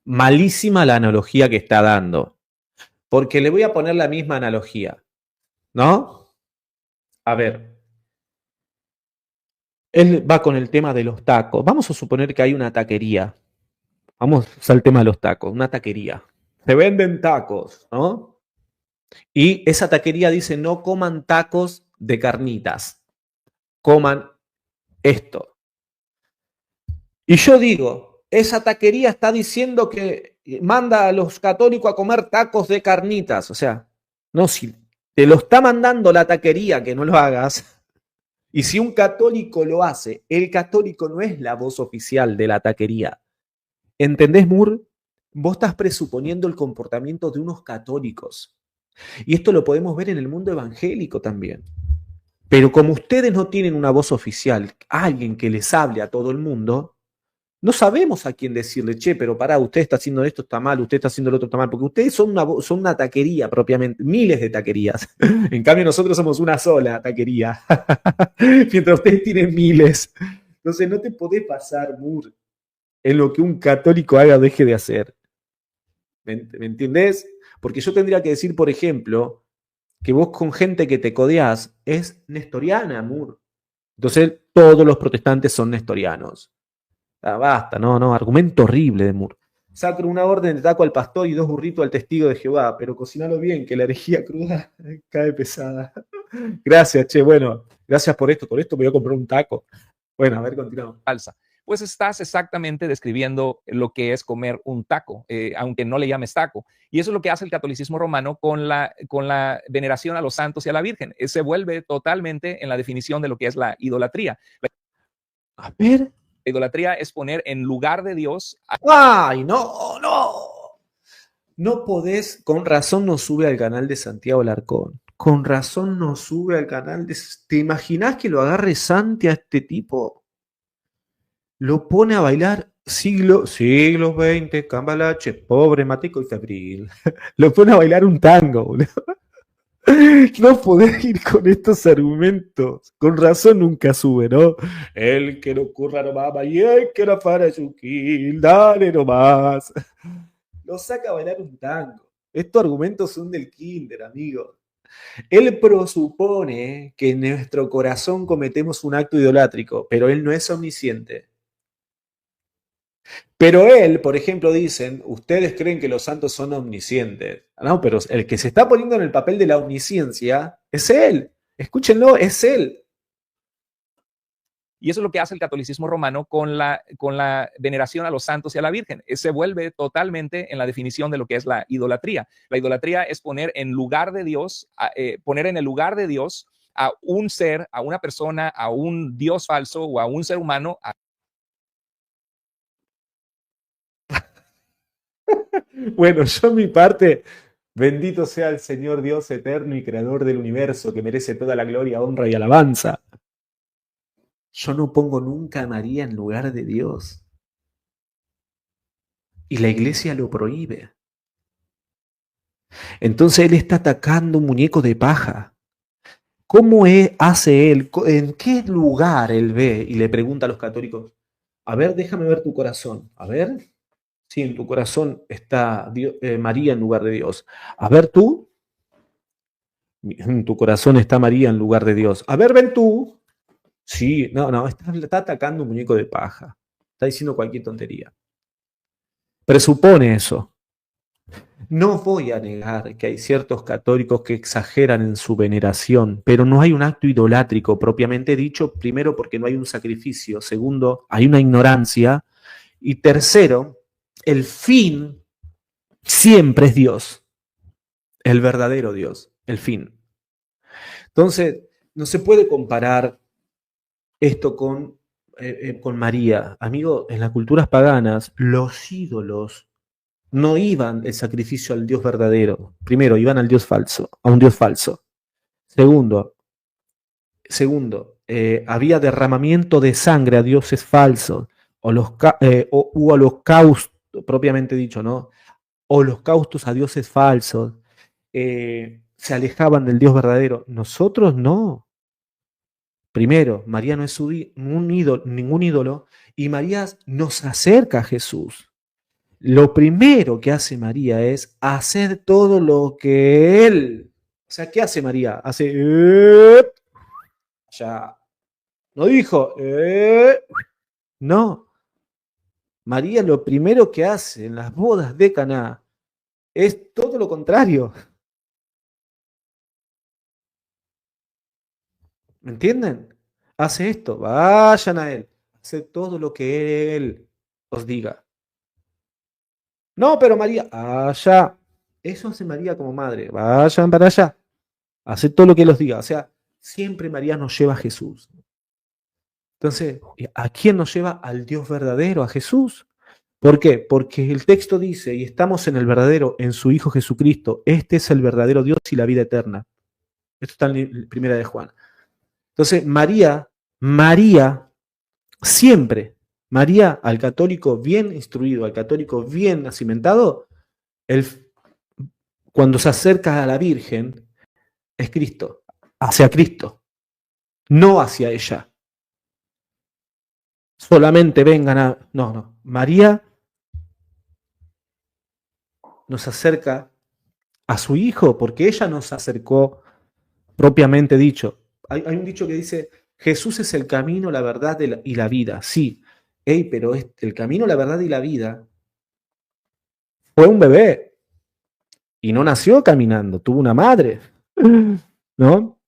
malísima la analogía que está dando. Porque le voy a poner la misma analogía, ¿no? A ver. Él va con el tema de los tacos. Vamos a suponer que hay una taquería. Vamos al tema de los tacos, una taquería. Se venden tacos, ¿no? Y esa taquería dice, no coman tacos de carnitas. Coman esto. Y yo digo, esa taquería está diciendo que manda a los católicos a comer tacos de carnitas. O sea, no, si te lo está mandando la taquería que no lo hagas. Y si un católico lo hace, el católico no es la voz oficial de la taquería. ¿Entendés, Moore? Vos estás presuponiendo el comportamiento de unos católicos. Y esto lo podemos ver en el mundo evangélico también. Pero como ustedes no tienen una voz oficial, alguien que les hable a todo el mundo, No sabemos a quién decirle, che, pero pará, usted está haciendo esto, está mal, usted está haciendo lo otro, está mal, porque ustedes son una taquería propiamente, miles de taquerías. En cambio, nosotros somos una sola taquería, mientras ustedes tienen miles. Entonces, no te podés pasar, Moore, en lo que un católico haga o deje de hacer. ¿Me entendés? Porque yo tendría que decir, por ejemplo, que vos con gente que te codeás es nestoriana, Moore. Entonces, todos los protestantes son nestorianos. Ah, basta, no, argumento horrible de Moore. Sacro una orden de taco al pastor y 2 burritos al testigo de Jehová, pero cocinalo bien, que la herejía cruda cae pesada. Gracias, che, bueno, gracias por esto me voy a comprar un taco. Bueno, a ver, continuamos.
Falsa. Pues estás exactamente describiendo lo que es comer un taco, aunque no le llames taco. Y eso es lo que hace el catolicismo romano con la veneración a los santos y a la Virgen. Se vuelve totalmente en la definición de lo que es la idolatría.
A ver.
La idolatría es poner en lugar de Dios.
¡Ay, no! No podés, con razón no sube al canal de Santiago Alarcón. Con razón no sube al canal de... ¿Te imaginás que lo agarre Santi a este tipo? Lo pone a bailar siglos XX, Cambalache, pobre, mateco y febril. Lo pone a bailar un tango, boludo. No podés ir con estos argumentos. Con razón nunca sube, ¿no? El que no curra no mama y el que no para su kill, dale nomás. Lo saca a bailar un tango. Estos argumentos son del kinder, amigo. Él presupone que en nuestro corazón cometemos un acto idolátrico, pero él no es omnisciente. Pero él, por ejemplo, dicen, ustedes creen que los santos son omniscientes. No, pero el que se está poniendo en el papel de la omnisciencia es él. Escúchenlo, es él.
Y eso es lo que hace el catolicismo romano con la veneración a los santos y a la Virgen. Se vuelve totalmente en la definición de lo que es la idolatría. La idolatría es poner en lugar de Dios, poner en el lugar de Dios a un ser, a una persona, a un Dios falso o a un ser humano.
Bueno, yo en mi parte, bendito sea el Señor Dios eterno y creador del universo, que merece toda la gloria, honra y alabanza. Yo no pongo nunca a María en lugar de Dios. Y la iglesia lo prohíbe. Entonces él está atacando un muñeco de paja. ¿Cómo hace él? ¿En qué lugar él ve? Y le pregunta a los católicos, a ver, déjame ver tu corazón. A ver, si en tu corazón está María en lugar de Dios. A ver tú, en tu corazón está María en lugar de Dios. A ver, ven tú. Sí, no, está atacando un muñeco de paja. Está diciendo cualquier tontería. Presupone eso. No voy a negar que hay ciertos católicos que exageran en su veneración, pero no hay un acto idolátrico propiamente dicho, primero porque no hay un sacrificio, segundo, hay una ignorancia, y tercero, el fin siempre es Dios, el verdadero Dios, el fin. Entonces, no se puede comparar esto con María. Amigo, en las culturas paganas, los ídolos no iban el sacrificio al Dios verdadero. Primero, iban al Dios falso, a un Dios falso. Segundo, había derramamiento de sangre a dioses falsos, o holocaustos, propiamente dicho, ¿no? Holocaustos a dioses falsos. Se alejaban del Dios verdadero. Nosotros no. Primero, María no es ningún ídolo, y María nos acerca a Jesús. Lo primero que hace María es hacer todo lo que él. O sea, ¿qué hace María? Hace. Ya. No dijo. No. María lo primero que hace en las bodas de Caná es todo lo contrario. ¿Me entienden? Hace esto. Vayan a él. Hace todo lo que él os diga. No, pero María, allá. Eso hace María como madre. Vayan para allá. Hace todo lo que él os diga. O sea, siempre María nos lleva a Jesús. Entonces, ¿a quién nos lleva? Al Dios verdadero, a Jesús. ¿Por qué? Porque el texto dice, y estamos en el verdadero, en su Hijo Jesucristo. Este es el verdadero Dios y la vida eterna. Esto está en la 1 de Juan. Entonces, María siempre María, al católico bien instruido, al católico bien cimentado, cuando se acerca a la Virgen, es Cristo, hacia Cristo, no hacia ella. Solamente vengan a... No, no. María nos acerca a su hijo porque ella nos acercó propiamente dicho. Hay un dicho que dice, Jesús es el camino, la verdad y la vida. Sí, pero el camino, la verdad y la vida fue un bebé y no nació caminando, tuvo una madre, ¿no?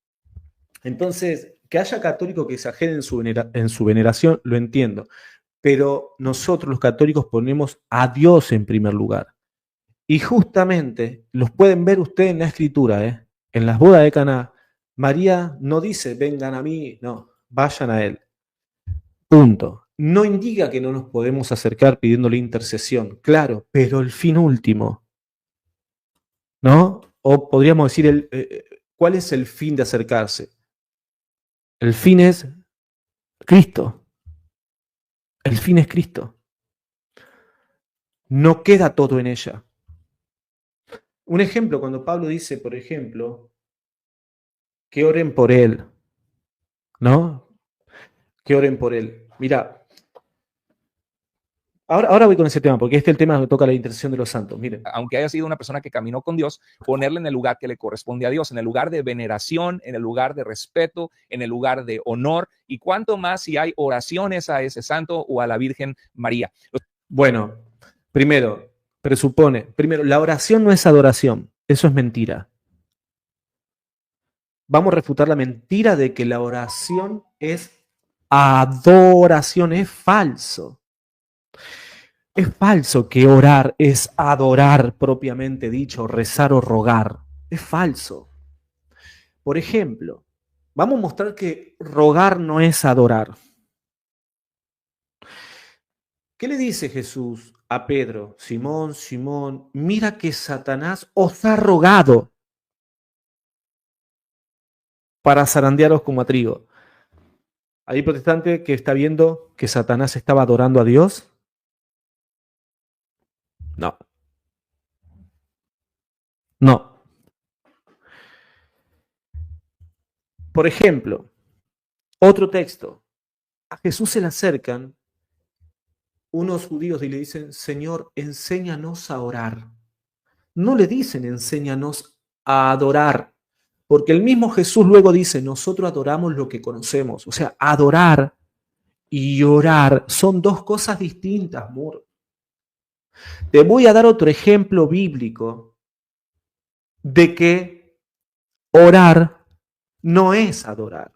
Entonces, que haya católicos que exageren en su veneración, lo entiendo, pero nosotros los católicos ponemos a Dios en primer lugar. Y justamente, los pueden ver ustedes en la escritura, en las bodas de Caná, María no dice, vengan a mí, no, vayan a Él. Punto. No indica que no nos podemos acercar pidiéndole intercesión, claro, pero el fin último, ¿no? O podríamos decir, ¿cuál es el fin de acercarse? El fin es Cristo. El fin es Cristo. No queda todo en ella. Un ejemplo, cuando Pablo dice, por ejemplo, que oren por Él, ¿no? Que oren por Él. Mira, ahora voy con ese tema, porque este es el tema que toca la intercesión de los santos. Miren.
Aunque haya sido una persona que caminó con Dios, ponerle en el lugar que le corresponde a Dios, en el lugar de veneración, en el lugar de respeto, en el lugar de honor, y cuánto más si hay oraciones a ese santo o a la Virgen María.
Bueno, primero, la oración no es adoración, eso es mentira. Vamos a refutar la mentira de que la oración es adoración, es falso. Es falso que orar es adorar propiamente dicho, rezar o rogar. Es falso. Por ejemplo, vamos a mostrar que rogar no es adorar. ¿Qué le dice Jesús a Pedro? Simón, Simón, mira que Satanás os ha rogado para zarandearos como a trigo. ¿Hay protestante que está viendo que Satanás estaba adorando a Dios? No. No. Por ejemplo, otro texto. A Jesús se le acercan unos judíos y le dicen, Señor, enséñanos a orar. No le dicen, enséñanos a adorar, porque el mismo Jesús luego dice, nosotros adoramos lo que conocemos. O sea, adorar y orar son dos cosas distintas, Muro. Te voy a dar otro ejemplo bíblico de que orar no es adorar.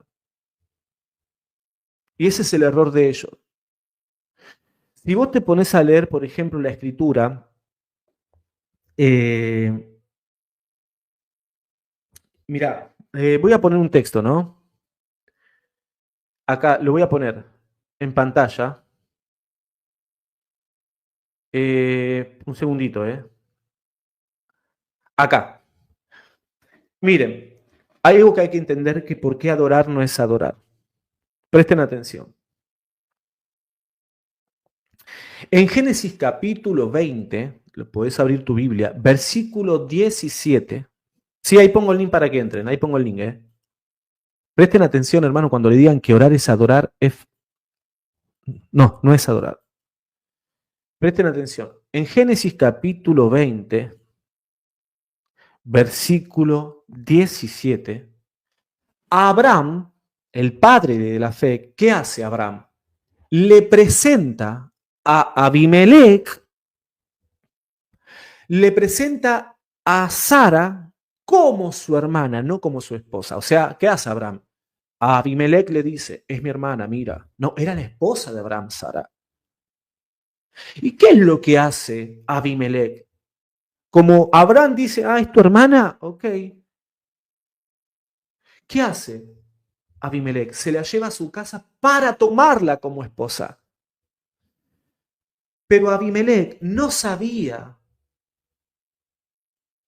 Y ese es el error de ellos. Si vos te pones a leer, por ejemplo, la Escritura, mira, voy a poner un texto, ¿no? Acá lo voy a poner en pantalla. Un segundito, Acá. Miren, hay algo que hay que entender que por qué adorar no es adorar. Presten atención. En Génesis capítulo 20, lo podés abrir tu Biblia, versículo 17. Sí, ahí pongo el link para que entren, ahí pongo el link, Presten atención, hermano, cuando le digan que orar es adorar, no es adorar. Presten atención. En Génesis capítulo 20, versículo 17, Abraham, el padre de la fe, ¿qué hace Abraham? Le presenta a Abimelech, le presenta a Sara como su hermana, no como su esposa. O sea, ¿qué hace Abraham? A Abimelech le dice, es mi hermana, mira. No, era la esposa de Abraham, Sara. ¿Y qué es lo que hace Abimelech? Como Abraham dice, es tu hermana, ok. ¿Qué hace Abimelech? Se la lleva a su casa para tomarla como esposa. Pero Abimelech no sabía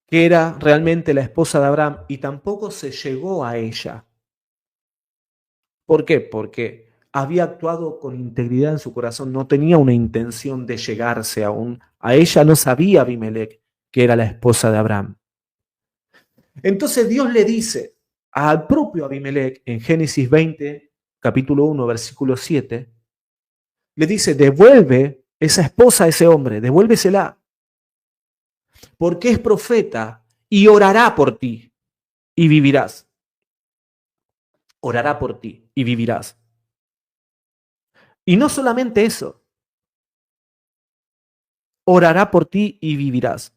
que era realmente la esposa de Abraham y tampoco se llegó a ella. ¿Por qué? Porque había actuado con integridad en su corazón, no tenía una intención de llegarse aún. A ella no sabía Abimelec que era la esposa de Abraham. Entonces Dios le dice al propio Abimelec en Génesis 20, capítulo 1, versículo 7, le dice, devuelve esa esposa a ese hombre, devuélvesela, porque es profeta y orará por ti y vivirás. Orará por ti y vivirás. Y no solamente eso, orará por ti y vivirás.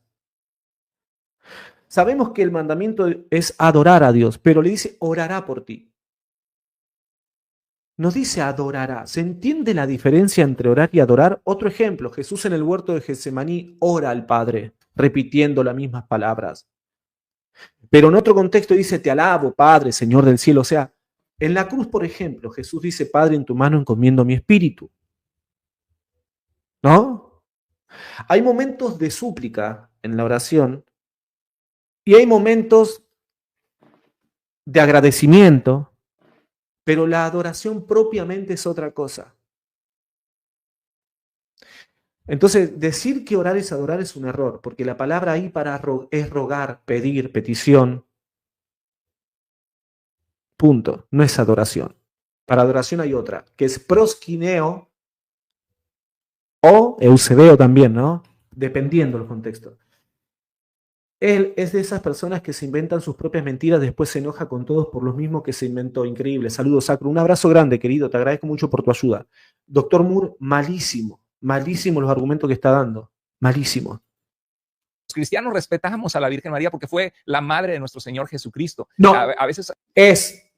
Sabemos que el mandamiento es adorar a Dios, pero le dice orará por ti. Nos dice adorará. ¿Se entiende la diferencia entre orar y adorar? Otro ejemplo, Jesús en el huerto de Getsemaní ora al Padre, repitiendo las mismas palabras. Pero en otro contexto dice, te alabo, Padre, Señor del cielo. O sea, en la cruz, por ejemplo, Jesús dice, Padre, en tu mano encomiendo mi espíritu. ¿No? Hay momentos de súplica en la oración y hay momentos de agradecimiento, pero la adoración propiamente es otra cosa. Entonces, decir que orar es adorar es un error, porque la palabra ahí es rogar, pedir, petición. Punto. No es adoración. Para adoración hay otra, que es proskineo o eusebeo también, ¿no? Dependiendo del contexto. Él es de esas personas que se inventan sus propias mentiras, después se enoja con todos por los mismos que se inventó. Increíble. Saludos, Sacro. Un abrazo grande, querido. Te agradezco mucho por tu ayuda. Doctor Moore, malísimo. Malísimo los argumentos que está dando. Malísimo.
Los cristianos respetamos a la Virgen María porque fue la madre de nuestro Señor Jesucristo.
No,
a veces
es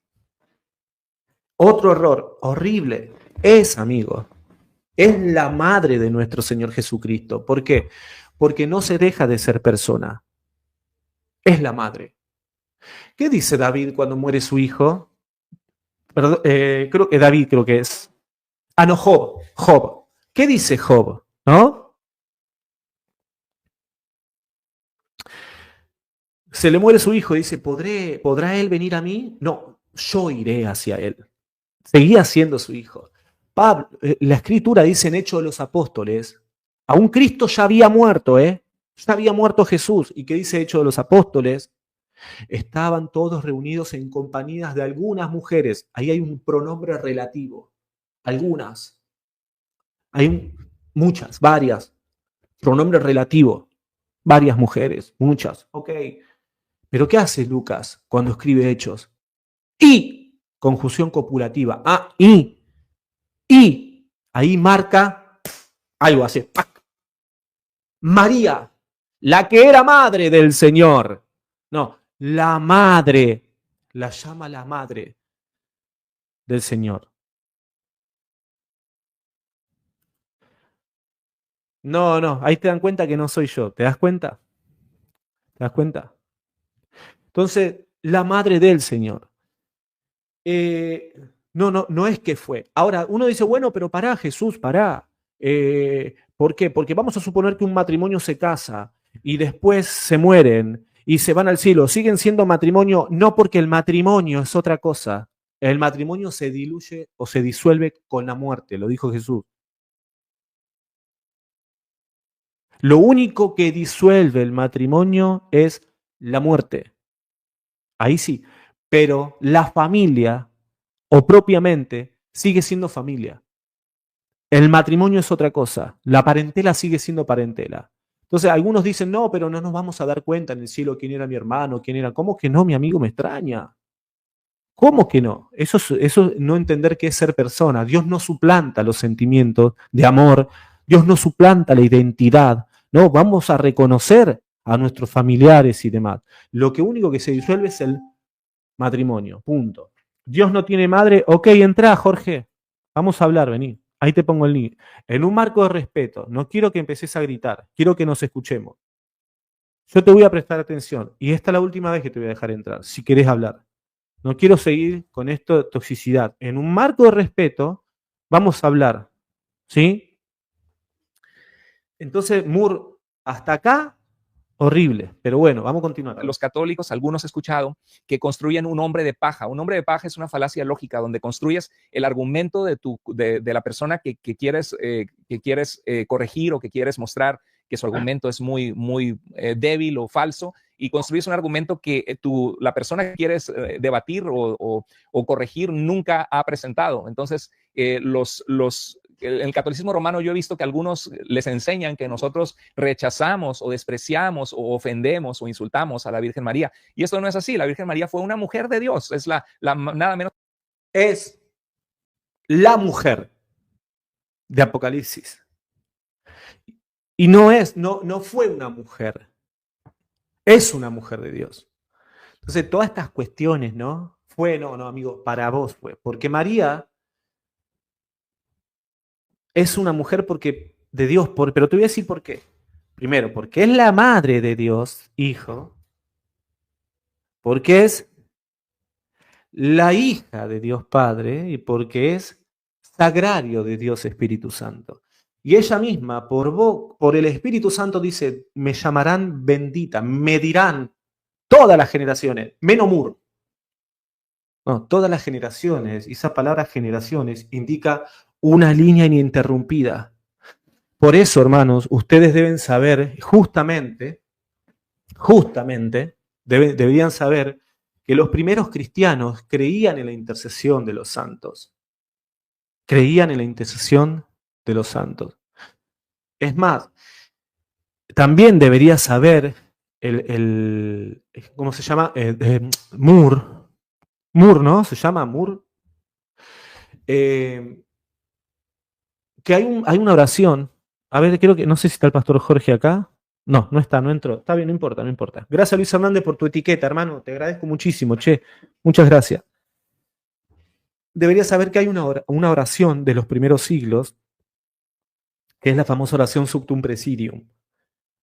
otro error horrible. Es, amigo, es la madre de nuestro Señor Jesucristo. ¿Por qué? Porque no se deja de ser persona. Es la madre. ¿Qué dice David cuando muere su hijo? Perdón, creo que David creo que es. Ah, no, Job. Job. ¿Qué dice Job? ¿No? Se le muere su hijo y dice, ¿podrá él venir a mí? No, yo iré hacia él. Seguía siendo su hijo. Pablo, la escritura dice en Hechos de los Apóstoles, aún Cristo ya había muerto, ya había muerto Jesús. ¿Y qué dice Hechos de los Apóstoles? Estaban todos reunidos en compañías de algunas mujeres. Ahí hay un pronombre relativo. Algunas. Hay muchas, varias. Pronombre relativo. Varias mujeres, muchas. Ok. Pero ¿qué hace Lucas cuando escribe Hechos? Y, conjunción copulativa. Y. Ahí marca algo así. ¡Pac! María, la que era madre del Señor. No, la madre. La llama la madre del Señor. No, ahí te dan cuenta que no soy yo. ¿Te das cuenta? ¿Te das cuenta? Entonces, la madre del Señor. No es que fue. Ahora, uno dice, bueno, pero pará, Jesús, pará. ¿Por qué? Porque vamos a suponer que un matrimonio se casa y después se mueren y se van al cielo. Siguen siendo matrimonio, no porque el matrimonio es otra cosa. El matrimonio se diluye o se disuelve con la muerte, lo dijo Jesús. Lo único que disuelve el matrimonio es la muerte. Ahí sí. Pero la familia, o propiamente, sigue siendo familia. El matrimonio es otra cosa. La parentela sigue siendo parentela. Entonces, algunos dicen, no, pero no nos vamos a dar cuenta en el cielo quién era mi hermano, quién era. ¿Cómo que no? Mi amigo me extraña. ¿Cómo que no? Eso no entender qué es ser persona. Dios no suplanta los sentimientos de amor. Dios no suplanta la identidad. No, vamos a reconocer a nuestros familiares y demás. Lo que único que se disuelve es el matrimonio. Punto. Dios no tiene madre. Ok, entra, Jorge. Vamos a hablar, vení. Ahí te pongo el link. En un marco de respeto. No quiero que empeces a gritar. Quiero que nos escuchemos. Yo te voy a prestar atención. Y esta es la última vez que te voy a dejar entrar, si querés hablar. No quiero seguir con esto de toxicidad. En un marco de respeto, vamos a hablar. ¿Sí? Entonces, Moore, hasta acá Horrible, pero bueno, vamos a continuar.
Los católicos, algunos he escuchado, que construyen un hombre de paja. Un hombre de paja es una falacia lógica donde construyes el argumento de la persona que quieres corregir o que quieres mostrar que su argumento es muy débil o falso, y construyes un argumento que la persona que quieres debatir o corregir nunca ha presentado. Entonces, en el catolicismo romano yo he visto que algunos les enseñan que nosotros rechazamos o despreciamos o ofendemos o insultamos a la Virgen María. Y esto no es así. La Virgen María fue una mujer de Dios. Es nada menos.
Es la mujer de Apocalipsis. Y no fue una mujer. Es una mujer de Dios. Entonces, todas estas cuestiones, ¿no? No, amigo, para vos fue. Porque María es una mujer de Dios, pero te voy a decir por qué. Primero, porque es la madre de Dios, hijo. Porque es la hija de Dios Padre y porque es sagrario de Dios Espíritu Santo. Y ella misma, por el Espíritu Santo, dice, me llamarán bendita, me dirán todas las generaciones, menos Mur. No, todas las generaciones, y esa palabra generaciones indica una línea ininterrumpida. Por eso, hermanos, ustedes deben saber, justamente, deberían saber que los primeros cristianos creían en la intercesión de los santos. Creían en la intercesión de los santos. Es más, también debería saber ¿cómo se llama? Mur, ¿no? Se llama Mur. Que hay una oración. A ver, creo que, no sé si está el pastor Jorge acá. No, no está, no entró. Está bien, no importa. Gracias, Luis Hernández, por tu etiqueta, hermano. Te agradezco muchísimo, che. Muchas gracias. Deberías saber que hay una oración de los primeros siglos, que es la famosa oración Suctum Praesidium.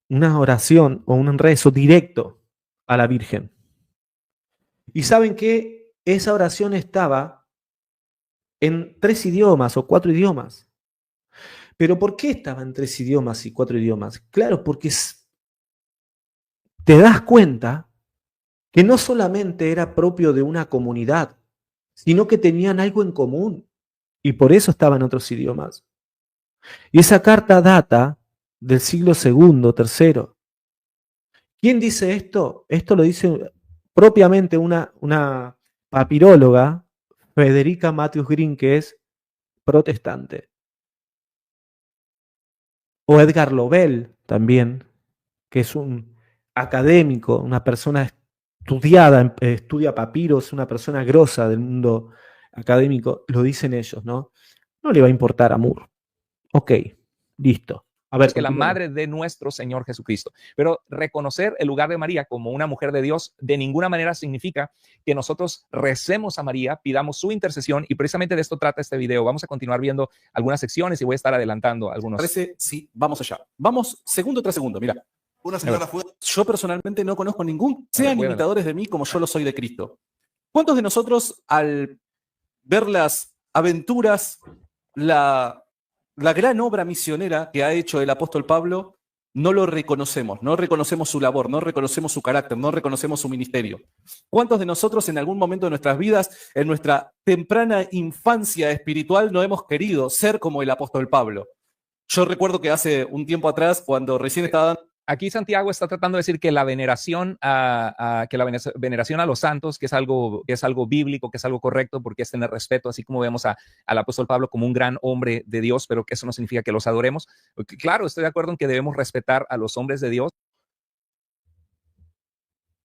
Una oración o un rezo directo a la Virgen. Y saben que esa oración estaba en 3 idiomas o 4 idiomas. ¿Pero por qué estaba en 3 idiomas y 4 idiomas? Claro, porque te das cuenta que no solamente era propio de una comunidad, sino que tenían algo en común. Y por eso estaba en otros idiomas. Y esa carta data del siglo II, III. ¿Quién dice esto? Esto lo dice propiamente una papiróloga, Federica Matthews Green, que es protestante. O Edgar Lovell también, que es un académico, una persona estudiada, estudia papiros, una persona grosa del mundo académico, lo dicen ellos, ¿no? No le va a importar a Moore. Ok, listo. A ver,
que la madre de nuestro Señor Jesucristo. Pero reconocer el lugar de María como una mujer de Dios de ninguna manera significa que nosotros recemos a María, pidamos su intercesión, y precisamente de esto trata este video. Vamos a continuar viendo algunas secciones y voy a estar adelantando algunos.
Parece, sí, vamos allá. Vamos segundo tras segundo, mira. Una señora fue. Yo personalmente no conozco ningún. Sean imitadores de mí como yo lo soy de Cristo. ¿Cuántos de nosotros, al ver las aventuras, la gran obra misionera que ha hecho el apóstol Pablo, no lo reconocemos, no reconocemos su labor, no reconocemos su carácter, no reconocemos su ministerio? ¿Cuántos de nosotros en algún momento de nuestras vidas, en nuestra temprana infancia espiritual, no hemos querido ser como el apóstol Pablo? Yo recuerdo que hace un tiempo atrás, cuando recién estaba dando...
Aquí Santiago está tratando de decir que la veneración a los santos, que es algo bíblico, que es algo correcto, porque es tener respeto, así como vemos al apóstol Pablo como un gran hombre de Dios, pero que eso no significa que los adoremos. Porque, claro, estoy de acuerdo en que debemos respetar a los hombres de Dios.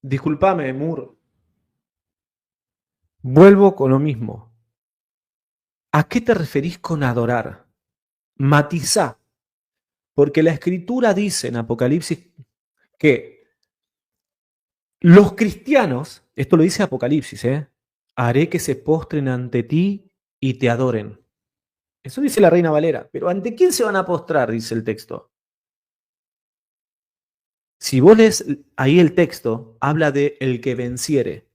Discúlpame, Moore. Vuelvo con lo mismo. ¿A qué te referís con adorar? Matizá. Porque la Escritura dice en Apocalipsis que los cristianos, esto lo dice Apocalipsis, haré que se postren ante ti y te adoren. Eso dice la Reina Valera. Pero ¿ante quién se van a postrar? Dice el texto. Si vos lees ahí el texto, habla de el que venciere.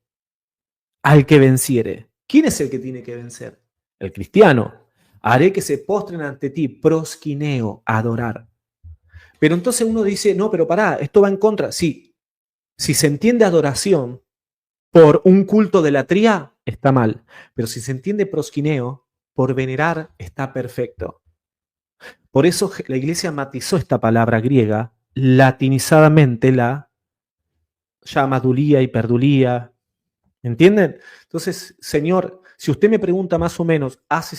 Al que venciere. ¿Quién es el que tiene que vencer? El cristiano. Haré que se postren ante ti, prosquineo, adorar. Pero entonces uno dice, no, pero pará, esto va en contra. Sí, si se entiende adoración por un culto de latría, está mal. Pero si se entiende prosquineo, por venerar, está perfecto. Por eso la iglesia matizó esta palabra griega, latinizadamente la llama dulía, hiperdulía. ¿Entienden? Entonces, Señor, si usted me pregunta más o menos, hace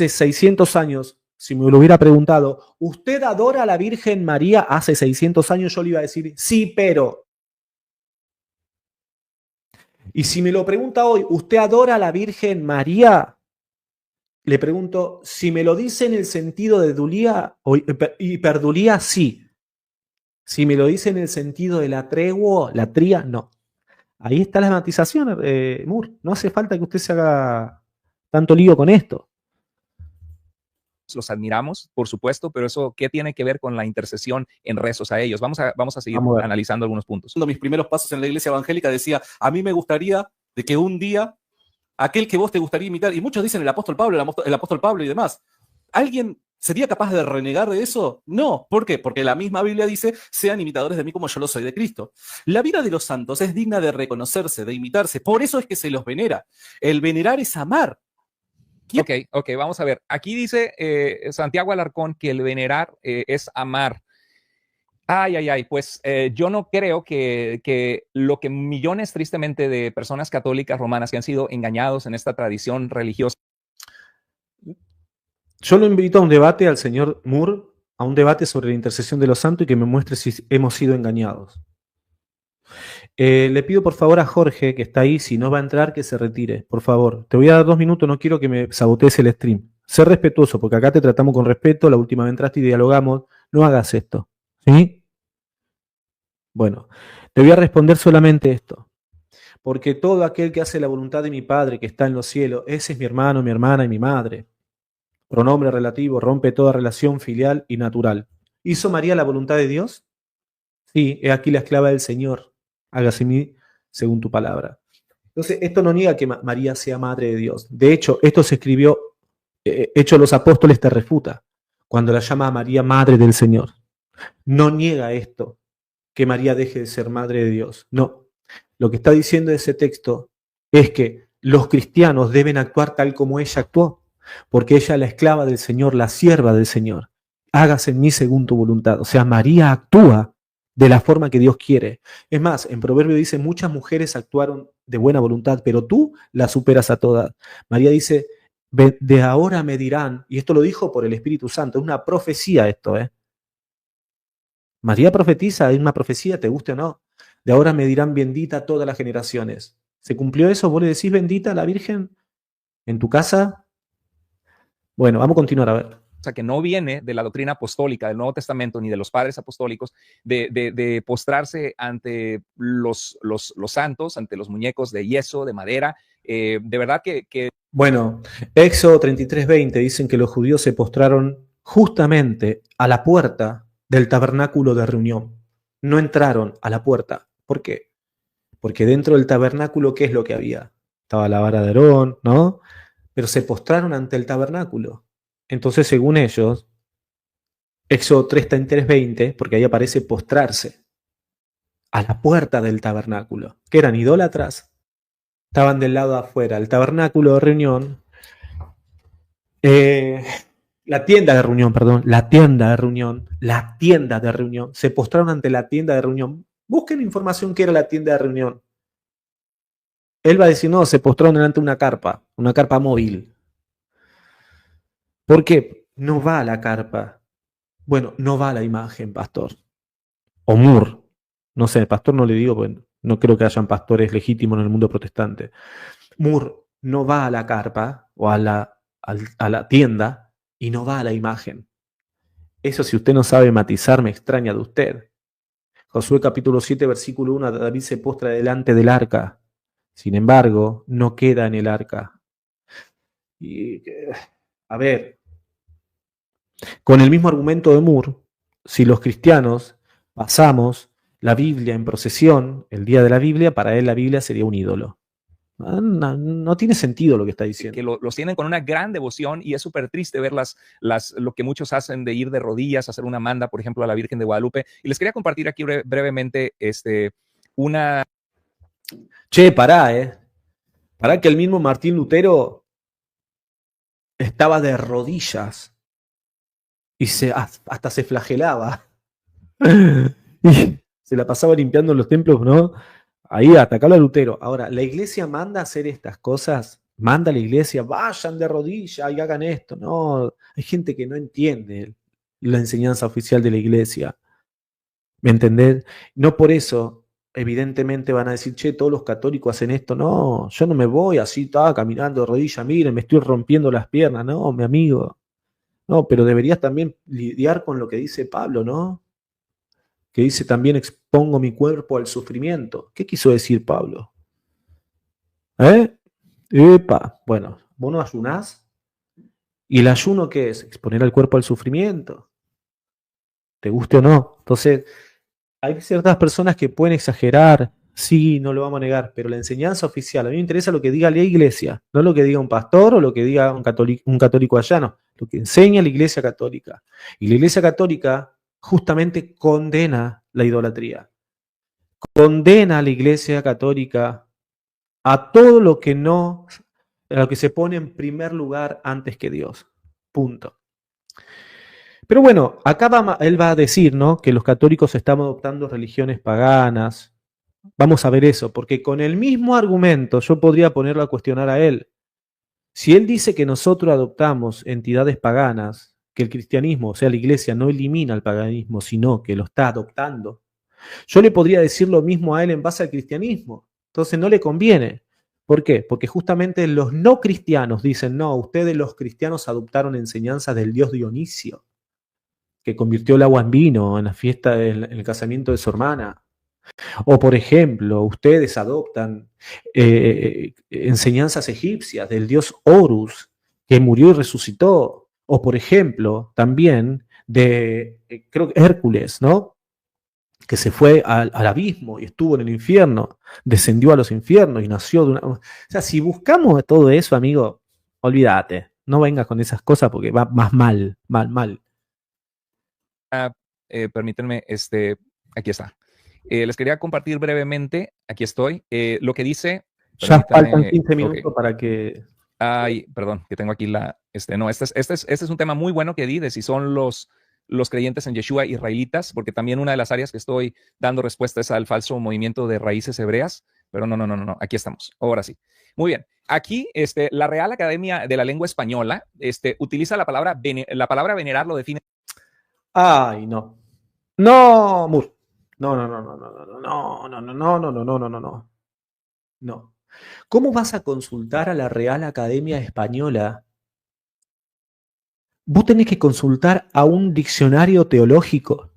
600 años, si me lo hubiera preguntado, ¿usted adora a la Virgen María hace 600 años? Yo le iba a decir, sí, pero. Y si me lo pregunta hoy, ¿usted adora a la Virgen María? Le pregunto, si me lo dice en el sentido de dulía o hiperdulía, sí. Si me lo dice en el sentido de la tregua, la tría, no. Ahí está la matización, Moore. No hace falta que usted se haga tanto lío con esto.
Los admiramos, por supuesto, pero eso, ¿qué tiene que ver con la intercesión en rezos a ellos? Vamos a seguir analizando algunos puntos.
Uno de mis primeros pasos en la iglesia evangélica decía, a mí me gustaría de que un día aquel que vos te gustaría imitar, y muchos dicen el apóstol Pablo y demás, ¿alguien sería capaz de renegar de eso? No. ¿Por qué? Porque la misma Biblia dice, sean imitadores de mí como yo lo soy de Cristo. La vida de los santos es digna de reconocerse, de imitarse, por eso es que se los venera. El venerar es amar.
Ok, vamos a ver. Aquí dice Santiago Alarcón que el venerar es amar. Pues yo no creo que lo que millones tristemente de personas católicas romanas que han sido engañados en esta tradición religiosa.
Yo lo invito a un debate al señor Moore, a un debate sobre la intercesión de los santos y que me muestre si hemos sido engañados. Le pido por favor a Jorge, que está ahí, si no va a entrar, que se retire. Por favor, te voy a dar 2 minutos, no quiero que me sabotees el stream. Sé respetuoso, porque acá te tratamos con respeto, la última vez entraste y dialogamos. No hagas esto, ¿sí? Bueno, te voy a responder solamente esto. Porque todo aquel que hace la voluntad de mi Padre que está en los cielos, ese es mi hermano, mi hermana y mi madre. Pronombre relativo, rompe toda relación filial y natural. ¿Hizo María la voluntad de Dios? Sí, he aquí la esclava del Señor. Hágase en mí según tu palabra. Entonces, esto no niega que María sea madre de Dios. De hecho, esto se escribió, Hechos de los Apóstoles te refuta, cuando la llama a María madre del Señor. No niega esto, que María deje de ser madre de Dios. No. Lo que está diciendo ese texto es que los cristianos deben actuar tal como ella actuó, porque ella es la esclava del Señor, la sierva del Señor. Hágase en mí según tu voluntad. O sea, María actúa de la forma que Dios quiere. Es más, en Proverbio dice, muchas mujeres actuaron de buena voluntad, pero tú las superas a todas. María dice, de ahora me dirán, y esto lo dijo por el Espíritu Santo, es una profecía esto, María profetiza, es una profecía, te guste o no. De ahora me dirán bendita todas las generaciones. ¿Se cumplió eso? ¿Vos le decís bendita a la Virgen en tu casa? Bueno, vamos a continuar a ver.
O sea, que no viene de la doctrina apostólica del Nuevo Testamento ni de los padres apostólicos de postrarse ante los santos, ante los muñecos de yeso, de madera. De verdad que...
Bueno, Éxodo 33:20 dicen que los judíos se postraron justamente a la puerta del tabernáculo de reunión. No entraron a la puerta. ¿Por qué? Porque dentro del tabernáculo, ¿qué es lo que había? Estaba la vara de Aarón, ¿no? Pero se postraron ante el tabernáculo. Entonces, según ellos, Éxodo 33:20, porque ahí aparece postrarse a la puerta del tabernáculo, que eran idólatras, estaban del lado de afuera. El tabernáculo de reunión, la tienda de reunión, se postraron ante la tienda de reunión. Busquen información qué era la tienda de reunión. Él va a decir, no, se postraron delante de una carpa móvil. ¿Por qué? No va a la carpa. Bueno, no va a la imagen, pastor. O Moore. No sé, pastor no le digo, porque no creo que hayan pastores legítimos en el mundo protestante. Moore no va a la carpa o a la tienda y no va a la imagen. Eso, si usted no sabe matizar, me extraña de usted. Josué capítulo 7, versículo 1, David se postra delante del arca. Sin embargo, no queda en el arca. Y, a ver, con el mismo argumento de Moore, si los cristianos pasamos la Biblia en procesión, el día de la Biblia, para él la Biblia sería un ídolo. No tiene sentido lo que está diciendo.
Que los tienen con una gran devoción y es súper triste ver lo que muchos hacen de ir de rodillas, hacer una manda, por ejemplo, a la Virgen de Guadalupe. Y les quería compartir aquí brevemente una...
Che, pará, Pará que el mismo Martín Lutero estaba de rodillas y hasta se flagelaba. Y se la pasaba limpiando los templos, ¿no? Ahí atacarlo a Lutero. Ahora, la iglesia manda a hacer estas cosas, manda a la iglesia, vayan de rodillas y hagan esto. No, hay gente que no entiende la enseñanza oficial de la iglesia. ¿Me entendés? No por eso, evidentemente van a decir, che, todos los católicos hacen esto. No, yo no me voy así, estaba caminando de rodillas, miren, me estoy rompiendo las piernas. No, mi amigo. No, pero deberías también lidiar con lo que dice Pablo, ¿no? Que dice también expongo mi cuerpo al sufrimiento. ¿Qué quiso decir Pablo? Epa, bueno, vos no ayunás. ¿Y el ayuno qué es? Exponer al cuerpo al sufrimiento. ¿Te guste o no? Entonces, hay ciertas personas que pueden exagerar, sí, no lo vamos a negar, pero la enseñanza oficial, a mí me interesa lo que diga la iglesia, no lo que diga un pastor o lo que diga un católico allá, no, lo que enseña la iglesia católica. Y la iglesia católica justamente condena la idolatría. Condena a la iglesia católica a todo lo que lo que se pone en primer lugar antes que Dios. Punto. Pero bueno, acá él va a decir, ¿no?, que los católicos estamos adoptando religiones paganas. Vamos a ver eso, porque con el mismo argumento yo podría ponerlo a cuestionar a él. Si él dice que nosotros adoptamos entidades paganas, que el cristianismo, o sea, la iglesia, no elimina el paganismo, sino que lo está adoptando, yo le podría decir lo mismo a él en base al cristianismo. Entonces no le conviene. ¿Por qué? Porque justamente los no cristianos dicen, no, ustedes los cristianos adoptaron enseñanzas del dios Dionisio, que convirtió el agua en vino en la fiesta, en el casamiento de su hermana. O, por ejemplo, ustedes adoptan enseñanzas egipcias del dios Horus, que murió y resucitó. O, por ejemplo, también de, creo que Hércules, ¿no?, que se fue al abismo y estuvo en el infierno, descendió a los infiernos y nació de una... O sea, si buscamos todo eso, amigo, olvídate. No vengas con esas cosas porque va más mal.
Permítanme, aquí está. Les quería compartir brevemente, aquí estoy, lo que dice...
Ya faltan 15 minutos para que...
Ay, perdón, que tengo aquí este es un tema muy bueno que di de si son los creyentes en Yeshua israelitas, porque también una de las áreas que estoy dando respuesta es al falso movimiento de raíces hebreas, pero no, aquí estamos, ahora sí. Muy bien, aquí la Real Academia de la Lengua Española utiliza la palabra venerar, lo define.
Ay, no. No, Mur. No. No. ¿Cómo vas a consultar a la Real Academia Española? Vos tenés que consultar a un diccionario teológico.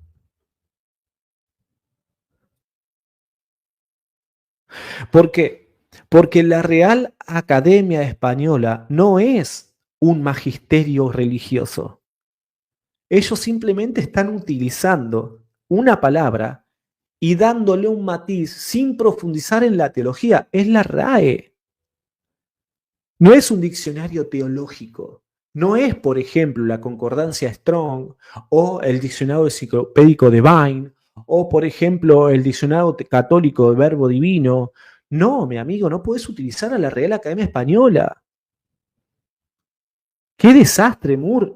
¿Por qué? Porque la Real Academia Española no es un magisterio religioso. Ellos simplemente están utilizando una palabra y dándole un matiz sin profundizar en la teología. Es la RAE. No es un diccionario teológico. No es, por ejemplo, la concordancia Strong o el diccionario enciclopédico de Vine o, por ejemplo, el diccionario católico de Verbo Divino. No, mi amigo, no puedes utilizar a la Real Academia Española. ¡Qué desastre, Moore!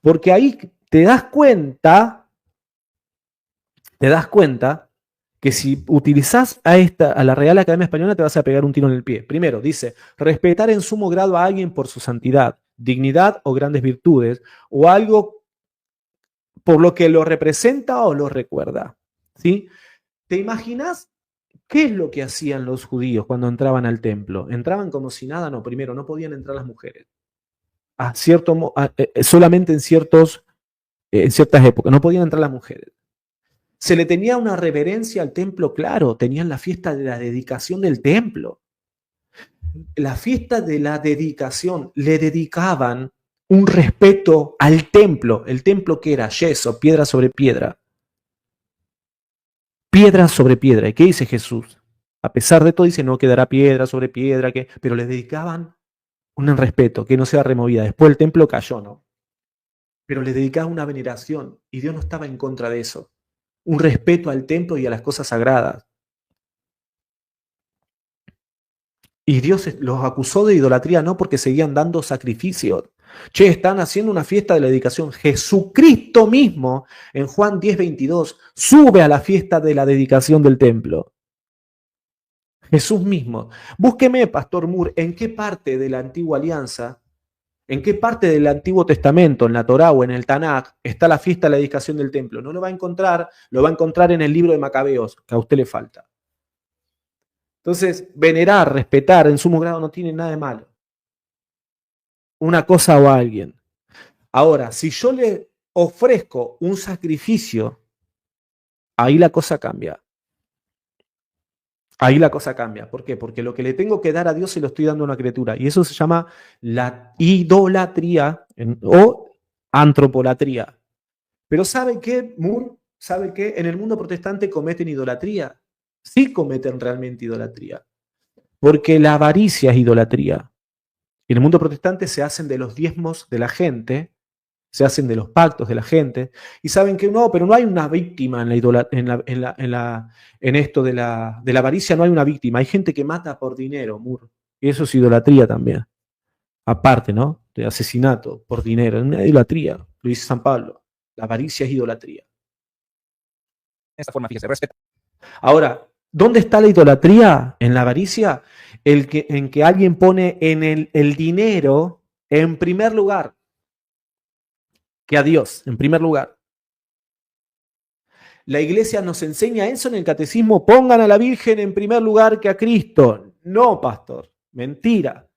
Porque ahí te das cuenta que si utilizás a la Real Academia Española te vas a pegar un tiro en el pie. Primero, dice, respetar en sumo grado a alguien por su santidad, dignidad o grandes virtudes, o algo por lo que lo representa o lo recuerda. ¿Sí? ¿Te imaginas qué es lo que hacían los judíos cuando entraban al templo? ¿Entraban como si nada? No, primero, no podían entrar las mujeres. Solamente en ciertas épocas, no podían entrar las mujeres. Se le tenía una reverencia al templo, claro, tenían la fiesta de la dedicación del templo. La fiesta de la dedicación, le dedicaban un respeto al templo. El templo que era yeso, piedra sobre piedra. Piedra sobre piedra. ¿Y qué dice Jesús? A pesar de todo, dice, no quedará piedra sobre piedra, pero le dedicaban un respeto, que no sea removida. Después el templo cayó, ¿no? Pero le dedicaban una veneración y Dios no estaba en contra de eso. Un respeto al templo y a las cosas sagradas. Y Dios los acusó de idolatría no porque seguían dando sacrificios. Che, están haciendo una fiesta de la dedicación. Jesucristo mismo, en Juan 10:22, sube a la fiesta de la dedicación del templo. Jesús mismo. Búsqueme, Pastor Moore, en qué parte de la antigua alianza, en qué parte del Antiguo Testamento, en la Torá o en el Tanaj, está la fiesta de la dedicación del templo. No lo va a encontrar, lo va a encontrar en el libro de Macabeos, que a usted le falta. Entonces, venerar, respetar en sumo grado no tiene nada de malo. Una cosa o a alguien. Ahora, si yo le ofrezco un sacrificio, ahí la cosa cambia. Ahí la cosa cambia. ¿Por qué? Porque lo que le tengo que dar a Dios se lo estoy dando a una criatura. Y eso se llama la idolatría o antropolatría. Pero ¿sabe qué, Moore? ¿Sabe qué? En el mundo protestante cometen idolatría. Sí cometen realmente idolatría. Porque la avaricia es idolatría. En el mundo protestante se hacen de los diezmos de la gente, se hacen de los pactos de la gente, y saben que no, pero no hay una víctima en esto de la avaricia, no hay una víctima. Hay gente que mata por dinero, Moore. Y eso es idolatría también. Aparte, ¿no? De asesinato por dinero. Es una idolatría, lo dice San Pablo. La avaricia es idolatría.
De esta forma, fíjese, respeta.
Ahora, ¿dónde está la idolatría? En la avaricia, en que alguien pone en el dinero en primer lugar que a Dios, en primer lugar. La iglesia nos enseña eso en el catecismo, pongan a la Virgen en primer lugar que a Cristo. No, pastor, mentira.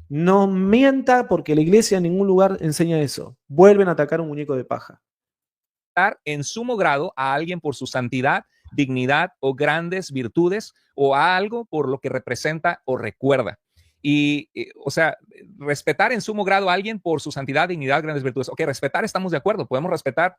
No mienta porque la iglesia en ningún lugar enseña eso. Vuelven a atacar un muñeco de paja.
En sumo grado a alguien por su santidad, dignidad o grandes virtudes, o a algo por lo que representa o recuerda. O sea, respetar en sumo grado a alguien por su santidad, dignidad, grandes virtudes. Ok, respetar, estamos de acuerdo. Podemos respetar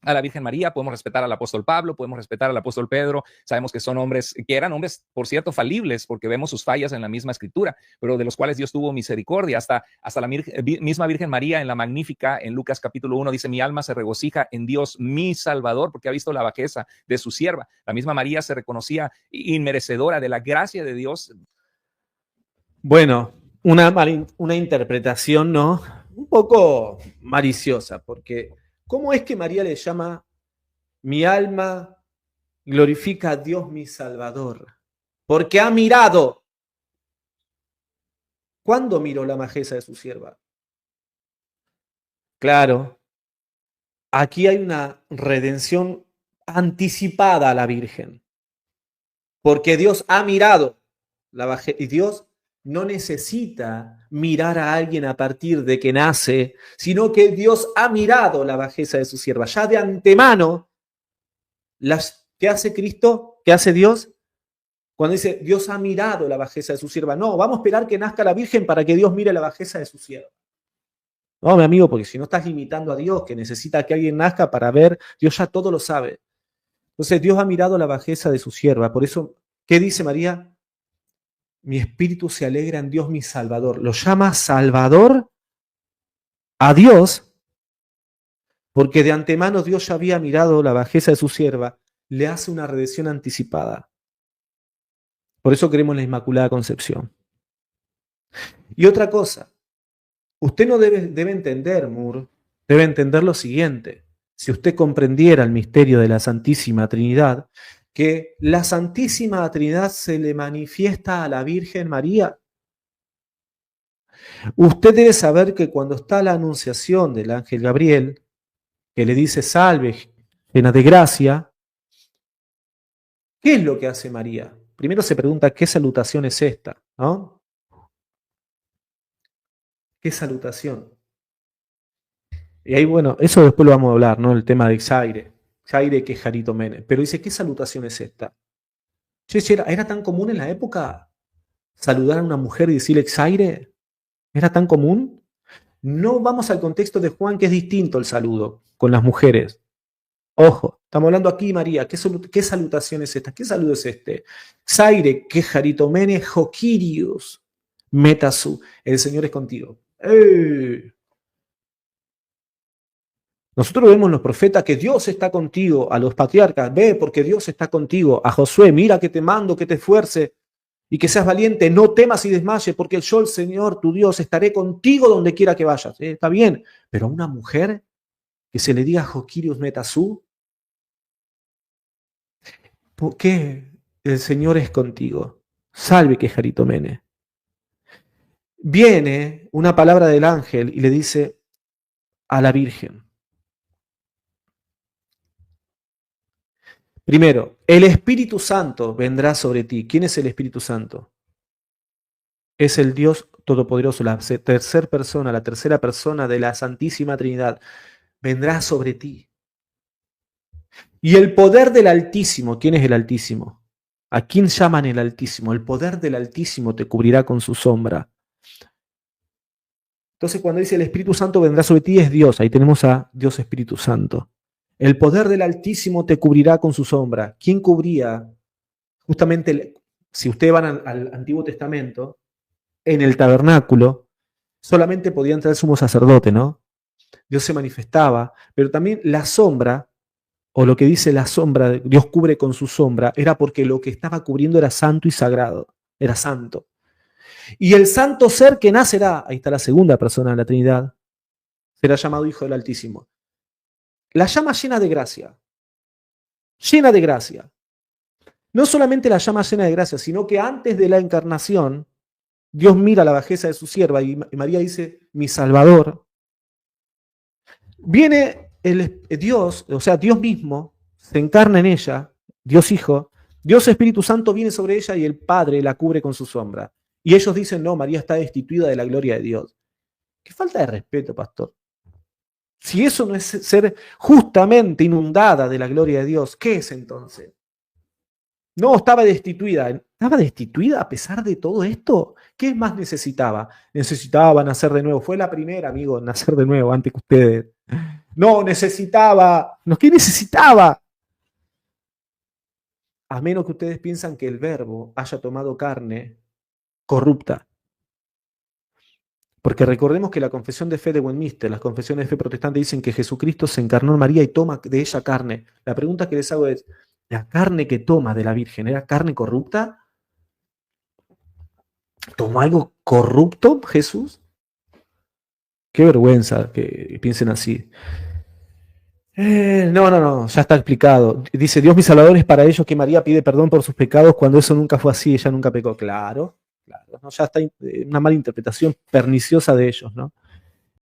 a la Virgen María, podemos respetar al apóstol Pablo, podemos respetar al apóstol Pedro. Sabemos que son hombres, que eran hombres, por cierto, falibles, porque vemos sus fallas en la misma escritura, pero de los cuales Dios tuvo misericordia. Hasta la misma Virgen María en la Magnífica, en Lucas capítulo 1, dice, mi alma se regocija en Dios, mi Salvador, porque ha visto la bajeza de su sierva. La misma María se reconocía inmerecedora de la gracia de Dios.
Bueno, una interpretación, ¿no? Un poco maliciosa, porque ¿cómo es que María le llama mi alma glorifica a Dios mi Salvador? Porque ha mirado. ¿Cuándo miró la majeza de su sierva? Claro, aquí hay una redención anticipada a la Virgen. Porque Dios ha mirado la bajeza y Dios no necesita mirar a alguien a partir de que nace, sino que Dios ha mirado la bajeza de su sierva. Ya de antemano, ¿qué hace Cristo? ¿Qué hace Dios? Cuando dice, Dios ha mirado la bajeza de su sierva. No, vamos a esperar que nazca la Virgen para que Dios mire la bajeza de su sierva. No, mi amigo, porque si no estás limitando a Dios, que necesita que alguien nazca para ver, Dios ya todo lo sabe. Entonces, Dios ha mirado la bajeza de su sierva. Por eso, ¿qué dice María? Mi espíritu se alegra en Dios mi Salvador. Lo llama Salvador a Dios, porque de antemano Dios ya había mirado la bajeza de su sierva. Le hace una redención anticipada. Por eso queremos la Inmaculada Concepción. Y otra cosa, usted no debe entender, Moore, debe entender lo siguiente. Si usted comprendiera el misterio de la Santísima Trinidad, que la Santísima Trinidad se le manifiesta a la Virgen María. Usted debe saber que cuando está la anunciación del ángel Gabriel, que le dice salve, llena de gracia, ¿qué es lo que hace María? Primero se pregunta, ¿qué salutación es esta? ¿No? ¿Qué salutación? Y ahí, bueno, eso después lo vamos a hablar, ¿no? El tema de Zaire. Zaire que es Jarito Menem. Pero dice, ¿qué salutación es esta? ¿Era tan común en la época saludar a una mujer y decirle Zaire? ¿Era tan común? No vamos al contexto de Juan, que es distinto el saludo con las mujeres. Ojo, estamos hablando aquí, María. ¿Qué salutación es esta? ¿Qué saludo es este? Zaire, que jaritomene, joquirius, metasu. El Señor es contigo. Nosotros vemos en los profetas que Dios está contigo, a los patriarcas, ve porque Dios está contigo, a Josué, mira que te mando, que te esfuerce y que seas valiente, no temas y desmayes, porque yo, el Señor, tu Dios, estaré contigo donde quiera que vayas. Está bien, pero a una mujer que se le diga Joquirius Metasú, ¿por qué el Señor es contigo? Salve que jaritomene. Viene una palabra del ángel y le dice a la Virgen. Primero, el Espíritu Santo vendrá sobre ti. ¿Quién es el Espíritu Santo? Es el Dios Todopoderoso, la tercera persona de la Santísima Trinidad. Vendrá sobre ti. Y el poder del Altísimo, ¿quién es el Altísimo? ¿A quién llaman el Altísimo? El poder del Altísimo te cubrirá con su sombra. Entonces cuando dice el Espíritu Santo vendrá sobre ti, es Dios. Ahí tenemos a Dios Espíritu Santo. El poder del Altísimo te cubrirá con su sombra. ¿Quién cubría? Justamente, si ustedes van al Antiguo Testamento, en el tabernáculo, solamente podía entrar el sumo sacerdote, ¿no? Dios se manifestaba, pero también la sombra, o lo que dice la sombra, Dios cubre con su sombra, era porque lo que estaba cubriendo era santo y sagrado, era santo. Y el santo ser que nacerá, ahí está la segunda persona de la Trinidad, será llamado Hijo del Altísimo. La llama llena de gracia. Llena de gracia. No solamente la llama llena de gracia, sino que antes de la encarnación, Dios mira la bajeza de su sierva y María dice, mi Salvador. Viene Dios, o sea, Dios mismo, se encarna en ella, Dios Hijo, Dios Espíritu Santo viene sobre ella y el Padre la cubre con su sombra. Y ellos dicen, no, María está destituida de la gloria de Dios. Qué falta de respeto, pastor. Si eso no es ser justamente inundada de la gloria de Dios, ¿qué es entonces? No, estaba destituida. ¿Estaba destituida a pesar de todo esto? ¿Qué más necesitaba? Necesitaba nacer de nuevo. Fue la primera, amigo, en nacer de nuevo, antes que ustedes. No, necesitaba. ¿No? ¿Qué necesitaba? A menos que ustedes piensan que el verbo haya tomado carne corrupta. Porque recordemos que la confesión de fe de Westminster, las confesiones de fe protestantes dicen que Jesucristo se encarnó en María y toma de ella carne. La pregunta que les hago es, ¿la carne que toma de la Virgen era carne corrupta? ¿Tomó algo corrupto Jesús? Qué vergüenza que piensen así. No, ya está explicado. Dice, Dios mi Salvador es para ellos que María pide perdón por sus pecados cuando eso nunca fue así, ella nunca pecó. Claro, ¿no? Ya está una mala interpretación perniciosa de ellos, ¿no?